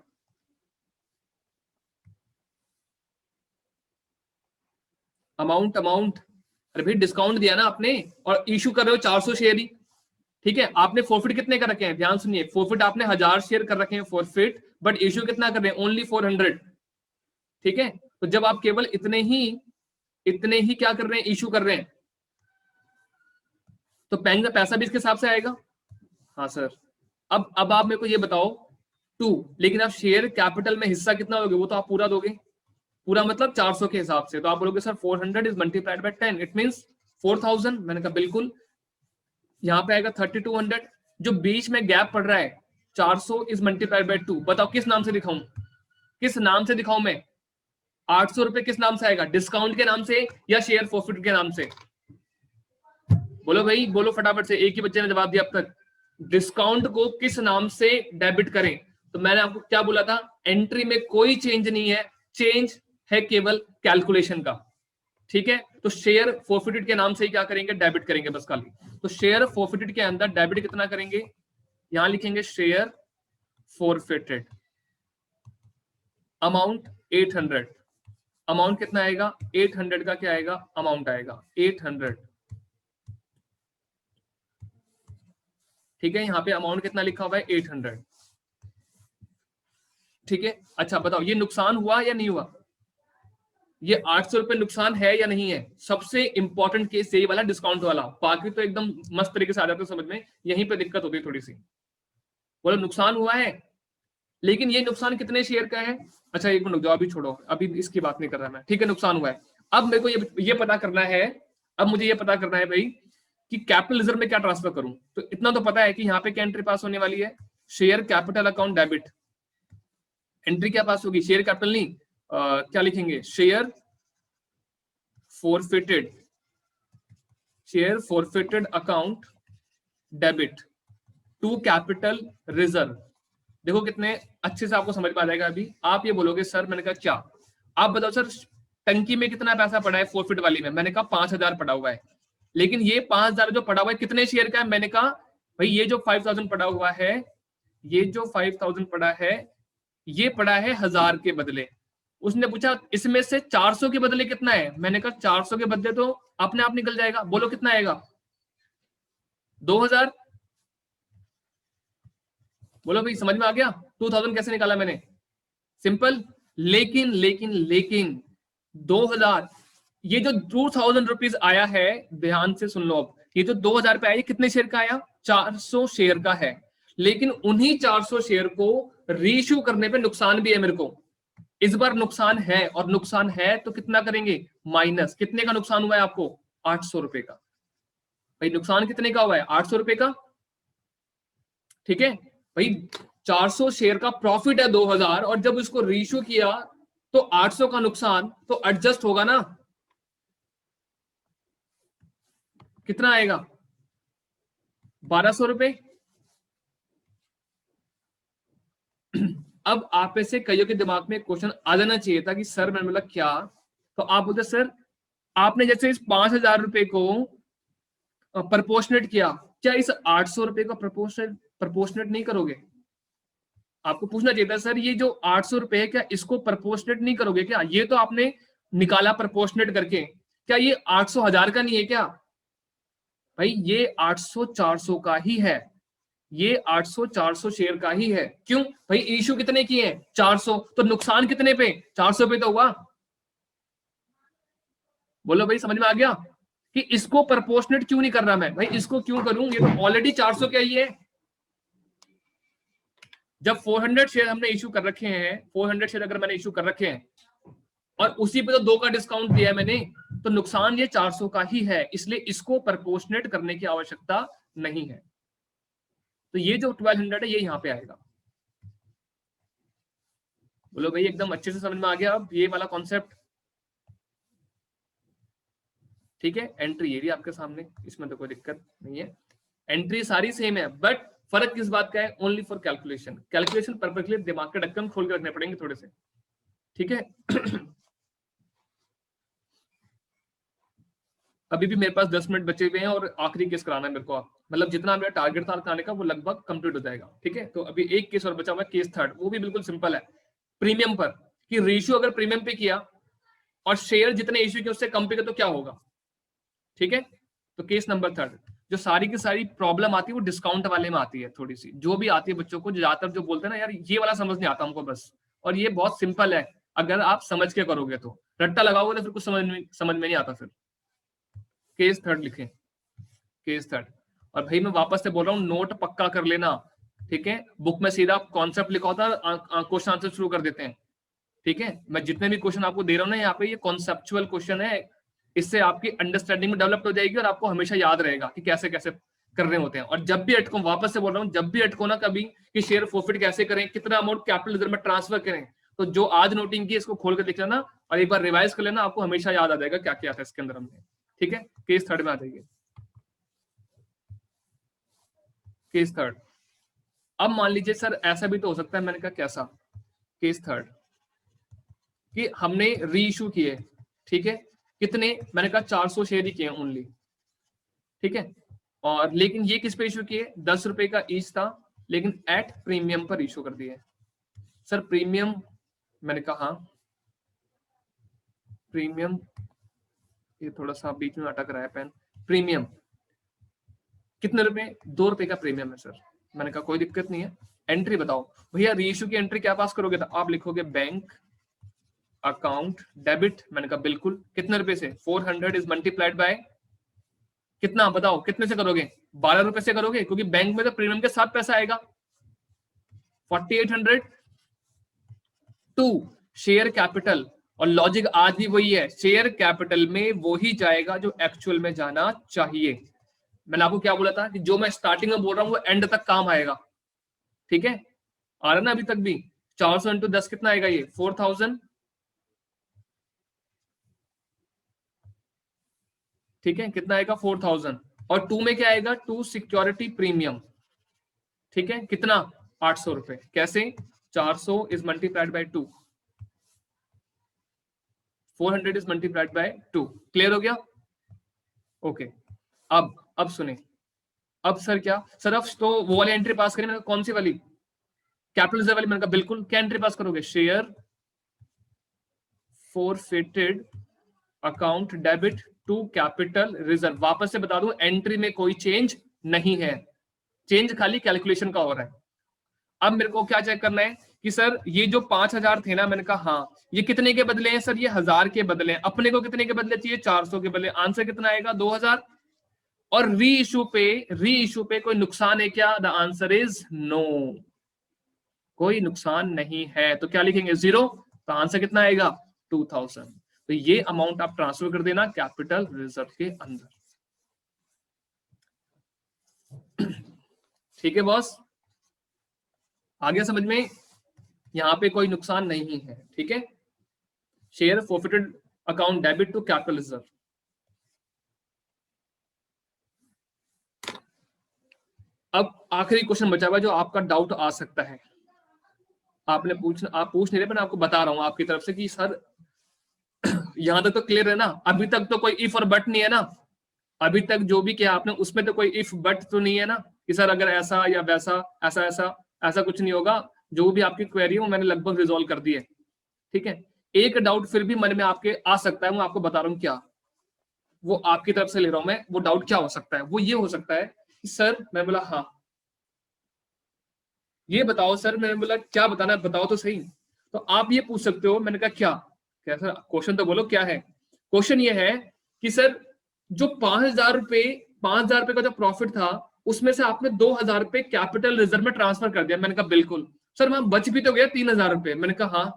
अमाउंट। अरे भाई डिस्काउंट दिया ना आपने और इशू कर रहे हो 400 शेयर ही। ठीक है, आपने फॉरफिट कितने कर रखे हैं, ध्यान सुनिए, फॉरफिट आपने 1000 शेयर कर रखे हैं फॉरफिट, बट इशू कितना कर रहे हैं, ओनली 400। ठीक है, तो जब आप केवल इतने ही क्या कर रहे हैं, इशू कर रहे हैं, तो बैंक का पैसा भी इसके हिसाब से आएगा। हाँ सर, अब आप मेरे को ये बताओ 2, लेकिन आप शेयर कैपिटल में हिस्सा कितना दोगे, वो तो आप पूरा दोगे, पूरा मतलब 400 के हिसाब से, तो आप बोलोगे sir 400 is multiplied bye 10, it means 4000। मैंने कहा बिल्कुल, यहाँ पे आएगा 3200, जो बीच में गैप पड़ रहा है 400 इज मल्टीप्लाइड बाय 2, बताओ किस नाम से दिखाऊं, किस नाम से दिखाऊं मैं, 800 रुपए किस नाम से आएगा, डिस्काउंट के नाम से या शेयर फॉरफिट के नाम से, बोलो भाई, बोलो फटाफट से, एक ही बच्चे ने जवाब दिया अब तक। डिस्काउंट को किस नाम से डेबिट करें? तो मैंने आपको क्या बोला था, एंट्री में कोई चेंज नहीं है, चेंज है केवल कैलकुलेशन का। ठीक है, तो शेयर फोरफिटेड के नाम से ही क्या करेंगे, डेबिट करेंगे बस खाली। तो शेयर फोरफिटेड के अंदर डेबिट कितना करेंगे, यहां लिखेंगे शेयर फोरफिटेड, अमाउंट 800। अमाउंट कितना आएगा, 800 का क्या आएगा, अमाउंट आएगा 800। ठीक है, यहाँ पे अमाउंट कितना लिखा हुआ है, 800। ठीक है, अच्छा बताओ ये नुकसान हुआ या नहीं हुआ, ये 800 रुपए नुकसान है या नहीं है? सबसे इंपॉर्टेंट केस यही वाला, डिस्काउंट वाला। बाकी तो एकदम मस्त तरीके से आ जाते समझ में, यहीं पे दिक्कत होती है थोड़ी सी। बोलो नुकसान हुआ है, लेकिन ये नुकसान कितने शेयर का है? अच्छा एक मिनट, अभी छोड़ो, अभी इसकी बात नहीं कर रहा मैं। ठीक है, नुकसान हुआ है। अब मेरे को ये पता करना है, अब मुझे ये पता करना है भाई कि कैपिटल रिजर्व में क्या ट्रांसफर करूं। तो इतना तो पता है कि यहाँ पे क्या एंट्री पास होने वाली है, share capital account debit. Entry क्या पास होगी, शेयर कैपिटल नहीं, क्या लिखेंगे, share forfeited, share forfeited account debit to capital reserve. देखो कितने अच्छे से आपको समझ में आ जाएगा। अभी आप ये बोलोगे सर, मैंने कहा क्या, आप बताओ सर टंकी में कितना पैसा पड़ा है फोरफिट वाली में? मैंने कहा 5000 पड़ा हुआ है। लेकिन ये 5000 जो पड़ा हुआ है कितने शेयर का है? मैंने कहा भाई ये जो 5000 पड़ा हुआ है, ये जो 5000 पड़ा है, ये पड़ा है 1000 के बदले। उसने पूछा इसमें से 400 के बदले कितना है? मैंने कहा 400 के बदले तो अपने आप निकल जाएगा। बोलो कितना आएगा, 2000। बोलो भाई समझ में आ गया, 2000 कैसे निकाला मैंने, सिंपल। लेकिन लेकिन लेकिन 2000, ये जो 2000 रुपीज आया है, ध्यान से सुन लो अब, ये जो 2000 पे आया, ये कितने शेयर का आया, 400 शेयर का है। लेकिन उन्हीं 400 शेयर को रीइश्यू करने पे नुकसान भी है मेरे को। इस बार नुकसान है, और नुकसान है तो कितना करेंगे, माइनस। कितने का नुकसान हुआ है आपको, 800 रुपए का। भाई नुकसान कितने का हुआ है, 800 रुपए का। ठीक है भाई, 400 शेयर का प्रॉफिट है 2000, और जब इसको रीइश्यू किया तो 800 का नुकसान, तो एडजस्ट होगा ना, कितना आएगा, 1200 रुपए। अब आप में से कईयों के दिमाग में क्वेश्चन आ जाना चाहिए था कि सर, मैंने बोला क्या, तो आप बोलते सर आपने जैसे इस 5000 रुपए को प्रपोर्शनेट किया, क्या इस 800 रुपए को प्रपोर्शनेट नहीं करोगे? आपको पूछना चाहिए था सर ये जो 800 रुपए है, क्या इसको प्रपोर्शनेट नहीं करोगे क्या? ये तो आपने निकाला प्रपोर्शनेट करके, क्या ये 800 1000 का नहीं है क्या? भाई ये 800 400 का ही है, ये 800 400 शेयर का ही है। क्यों भाई, इशू कितने की है, 400, तो नुकसान कितने पे, 400 पे तो हुआ। बोलो भाई समझ में आ गया कि इसको प्रपोर्शनेट क्यों नहीं कर रहा मैं? भाई इसको क्यों करूं, ये तो ऑलरेडी 400 का ही है। जब 400 शेयर हमने इशू कर रखे हैं, 400 शेयर अगर मैंने इशू कर रखे हैं, और उसी पे तो 2 का डिस्काउंट दिया है मैंने, तो नुकसान ये 400 का ही है, इसलिए इसको प्रपोर्शनेट करने की आवश्यकता नहीं है। तो ये जो 1200 है ये यहां पे आएगा। बोलो भाई एकदम अच्छे से समझ में आ गया अब ये वाला कॉन्सेप्ट? ठीक है, एंट्री ये भी आपके सामने, इसमें तो कोई दिक्कत नहीं है, एंट्री सारी सेम है, बट फर्क किस बात का है, only for calculation. Calculation purpose के लिए दिमाग के ढक्कन खोल के रखने पड़ेंगे थोड़े से। ठीक है अभी भी मेरे पास 10 मिनट बचे हुए हैं, और आखिरी केस कराना है मेरे को, मतलब जितना मेरा टारगेट था कराने का वो लगभग कंप्लीट हो जाएगा। ठीक है, तो अभी एक केस और बचा हुआ है, केस थर्ड, वो भी बिल्कुल सिंपल है, प्रीमियम पर, कि रेशियो अगर प्रीमियम पे किया और शेयर जितने इश्यू किए उससे कम पे किया तो क्या होगा। ठीक है, तो केस नंबर थर्ड, जो सारी की सारी प्रॉब्लम आती है वो डिस्काउंट वाले में आती है, थोड़ी सी जो भी आती है बच्चों को, ज्यादातर जो बोलते हैं ना यार ये वाला समझ नहीं आता हमको बस, और ये बहुत सिंपल है, अगर आप समझ के करोगे तो, रट्टा लगाओगे तो फिर कुछ समझ में नहीं आता फिर। केस थर्ड लिखें, केस थर्ड। और भाई मैं वापस से बोल रहा हूँ, नोट पक्का कर लेना। ठीक है, बुक में सीधा कॉन्सेप्ट लिखा होता है, क्वेश्चन आंसर शुरू कर देते हैं। ठीक है, मैं जितने भी क्वेश्चन आपको दे रहा हूँ ना यहाँ पे, ये कॉन्सेप्चुअल क्वेश्चन है, इससे आपकी अंडरस्टैंडिंग में डेवलप हो जाएगी, और आपको हमेशा याद रहेगा कि कैसे कैसे करने होते हैं। और जब भी अटको, वापस से बोल रहा हूँ, जब भी अटको ना कभी कि शेयर फोरफिट कैसे करें, कितना अमाउंट कैपिटल रिजर्व में ट्रांसफर करें, तो जो आज नोटिंग की इसको खोल कर देख लेना और एक बार रिवाइज कर लेना, आपको हमेशा याद आ जाएगा क्या क्या था इसके अंदर हमने। ठीक है, केस थर्ड में आ जाइए। Case third. अब मान लीजिए सर ऐसा भी तो हो सकता है, मैंने कहा कैसा, केस थर्ड, कि हमने री इशू किए, ठीक है, कितने, मैंने कहा 400 शेयर ही किए ओनली, ठीक है, और लेकिन ये किस पे इशू किए, 10 रुपए का ईच था, लेकिन एट प्रीमियम पर इशू कर दिए। सर प्रीमियम, मैंने कहा प्रीमियम, ये थोड़ा सा बीच में अटक रहा है पेन, प्रीमियम कितने रुपए, 2 रुपए का प्रीमियम है सर। मैंने कहा कोई दिक्कत नहीं है, एंट्री बताओ भैया, रीइश्यू की एंट्री क्या पास करोगे, तो आप लिखोगे बैंक अकाउंट डेबिट, मैंने कहा बिल्कुल, कितने रुपए से, 400 इज मल्टीप्लाइड बाय कितना, बताओ कितने से करोगे, 12 रुपए से करोगे, क्योंकि बैंक में तो प्रीमियम के साथ पैसा आएगा, 4800 टू शेयर कैपिटल, और लॉजिक आज भी वही है, शेयर कैपिटल में वो ही जाएगा जो एक्चुअल में जाना चाहिए। मैंने आपको क्या बोला था कि जो मैं स्टार्टिंग में बोल रहा हूं वो एंड तक काम आएगा, ठीक है, आ रहा ना अभी तक भी। 400 इंटू 10 कितना आएगा, ये 4000, ठीक है, कितना आएगा 4000, और 2 में क्या आएगा, 2 सिक्योरिटी प्रीमियम, ठीक है, कितना 800 रुपए, कैसे, 400 is multiplied bye 2, 400 is multiplied bye 2, clear हो गया, ओके। अब सुने, अब सर क्या, सर अब तो वो वाली एंट्री पास करें, कौन सी वाली, कैपिटल रिजर्व वाली, मैंने कहा बिल्कुल, क्या एंट्री पास करोगे, share forfeited account debit to capital reserve. वापस से बता दूं, एंट्री में कोई चेंज नहीं है, चेंज खाली कैलकुलेशन का हो रहा है। अब मेरे को क्या चेक करना है कि सर ये जो 5000 थे ना, मैंने कहा हाँ, ये कितने के बदले हैं सर, ये 1000 के बदले हैं, अपने को कितने के बदले चाहिए, 400 के बदले, आंसर कितना आएगा 2000। और री इशू पे कोई नुकसान है क्या, द आंसर इज नो, कोई नुकसान नहीं है, तो क्या लिखेंगे 0, तो आंसर कितना आएगा 2000। तो ये अमाउंट आप ट्रांसफर कर देना कैपिटल रिजर्व के अंदर, ठीक है बॉस, आ गया समझ में, यहां पे कोई नुकसान नहीं है, ठीक है, share forfeited account debit to capital reserve. अब आखिरी क्वेश्चन बचा हुआ जो आपका डाउट आ सकता है, आप पूछ नहीं रहे, पर मैं आपको बता रहा हूं आपकी तरफ से कि सर यहां तक तो क्लियर है ना, अभी तक तो कोई इफ और बट नहीं है ना, अभी तक जो भी किया आपने उसमें तो कोई इफ बट तो नहीं है ना, कि सर अगर ऐसा या वैसा, ऐसा ऐसा ऐसा कुछ नहीं होगा, जो भी आपकी क्वेरी है वो मैंने लगभग रिजोल्व कर दी है, ठीक है। एक डाउट फिर भी मन में आपके आ सकता है, मैं आपको बता रहा हूं क्या, वो आपकी तरफ से ले रहा हूं मैं, वो डाउट क्या हो सकता है, वो ये हो सकता है कि सर, मैं बोला हाँ ये बताओ सर, मैंने बोला क्या बताना है बताओ तो सही, तो आप ये पूछ सकते हो, मैंने कहा क्या सर, क्वेश्चन तो बोलो क्या है, क्वेश्चन ये है कि सर जो 5000 रुपए का जो प्रॉफिट था, उसमें से आपने 2000 रुपए कैपिटल रिजर्व में ट्रांसफर कर दिया, मैंने कहा बिल्कुल, सर वहां बच भी तो गया 3000 रुपए, मैंने कहा हाँ,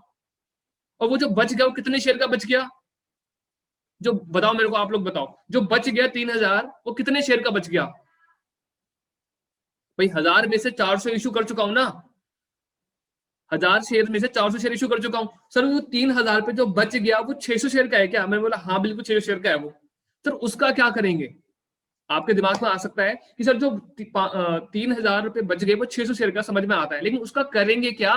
और वो जो बच गया वो कितने शेयर का बच गया, जो बताओ मेरे को, आप लोग बताओ, जो बच गया 3000 वो कितने शेयर का बच गया, भाई 1000 में से 400 इशू कर चुका हूं ना, 1000 शेयर में से 400 शेयर इशू कर चुका हूं, सर वो 3000 पे जो बच गया वो 600 शेयर का है क्या, मैंने बोला हाँ बिल्कुल 600 शेयर का है वो, सर उसका क्या करेंगे, आपके दिमाग में आ सकता है कि सर जो 3000 रुपए बच गए वो 600 शेयर का, समझ में आता है, लेकिन उसका करेंगे क्या,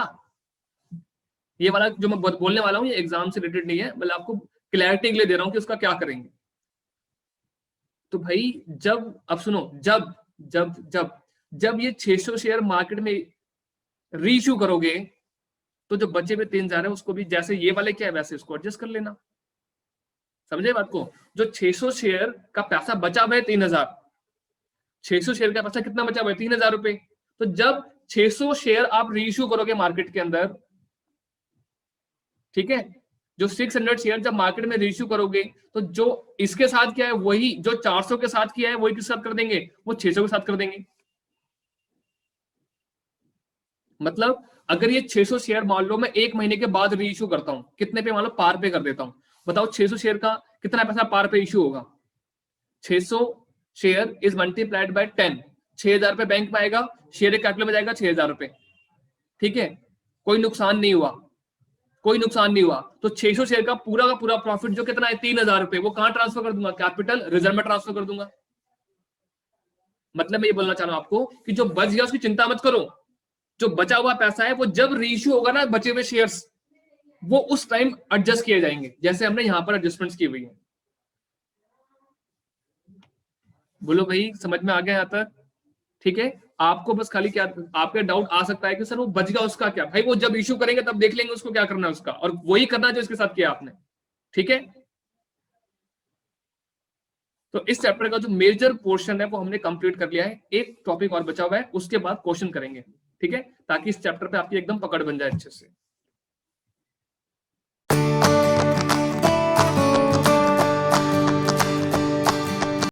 ये वाला जो मैं बोलने वाला हूँ ये एग्जाम से रिलेटेड नहीं है, मतलब आपको क्लैरिटी के लिए दे रहा हूँ कि उसका क्या करेंगे। तो भाई जब, अब सुनो, जब जब जब जब ये 600 शेयर मार्केट में रीइश्यू करोगे, तो जो बचे हुए 3000 है उसको भी जैसे ये वाले क्या है वैसे इसको एडजस्ट कर लेना, समझे बात को, जो 600 शेयर का पैसा बचा हुआ है 3000, 600 शेयर का पैसा कितना बचा हुआ है 3000 रुपए, तो जब 600 शेयर आप रीइश्यू करोगे मार्केट के अंदर, ठीक है, जो 600 शेयर जब मार्केट में रीइश्यू करोगे, तो जो इसके साथ किया है वही जो 400 के साथ किया है वही किसके साथ कर देंगे, वो 600 के साथ कर देंगे। मतलब अगर ये 600 शेयर मान लो मैं 1 महीने के बाद रीइश्यू करता हूं, कितने पे, मान लो पार पे कर देता हूं, बताओ 600 शेयर का कितना पैसा पार पे इश्यू होगा, 600 शेयर इज मल्टीप्लाइड बाय 10, 6000 रुपए बैंक में आएगा, शेयर कैपिटल में जाएगा 6000 रुपए, ठीक है, कोई नुकसान नहीं हुआ, कोई नुकसान नहीं हुआ, तो 600 शेयर का पूरा प्रॉफिट जो कितना है 3000 रुपए, वो कहां ट्रांसफर कर दूंगा, कैपिटल रिजर्व में ट्रांसफर कर दूंगा। मतलब मैं ये बोलना चाह रहा हूं आपको कि जो बच गया उसकी चिंता मत करो, जो बचा हुआ पैसा है वो जब रीइश्यू होगा ना बचे हुए शेयर्स, वो उस टाइम एडजस्ट किए जाएंगे, जैसे हमने यहां पर एडजस्टमेंट्स की हुई है। बोलो भाई, समझ में आ गया यहां तक? ठीक है, आपको बस खाली क्या आपका डाउट आ सकता है कि सर वो बच गया उसका क्या, भाई वो जब इश्यू करेंगे तब देख लेंगे उसको क्या करना है उसका, और वही करना जो इसके साथ किया आपने। ठीक है, तो इस चैप्टर का जो मेजर पोर्शन है वो हमने कंप्लीट कर लिया है, एक टॉपिक और बचा हुआ है, उसके बाद क्वेश्चन करेंगे। ठीक है, ताकि इस चैप्टर पे आपकी एकदम पकड़ बन जाए अच्छे से।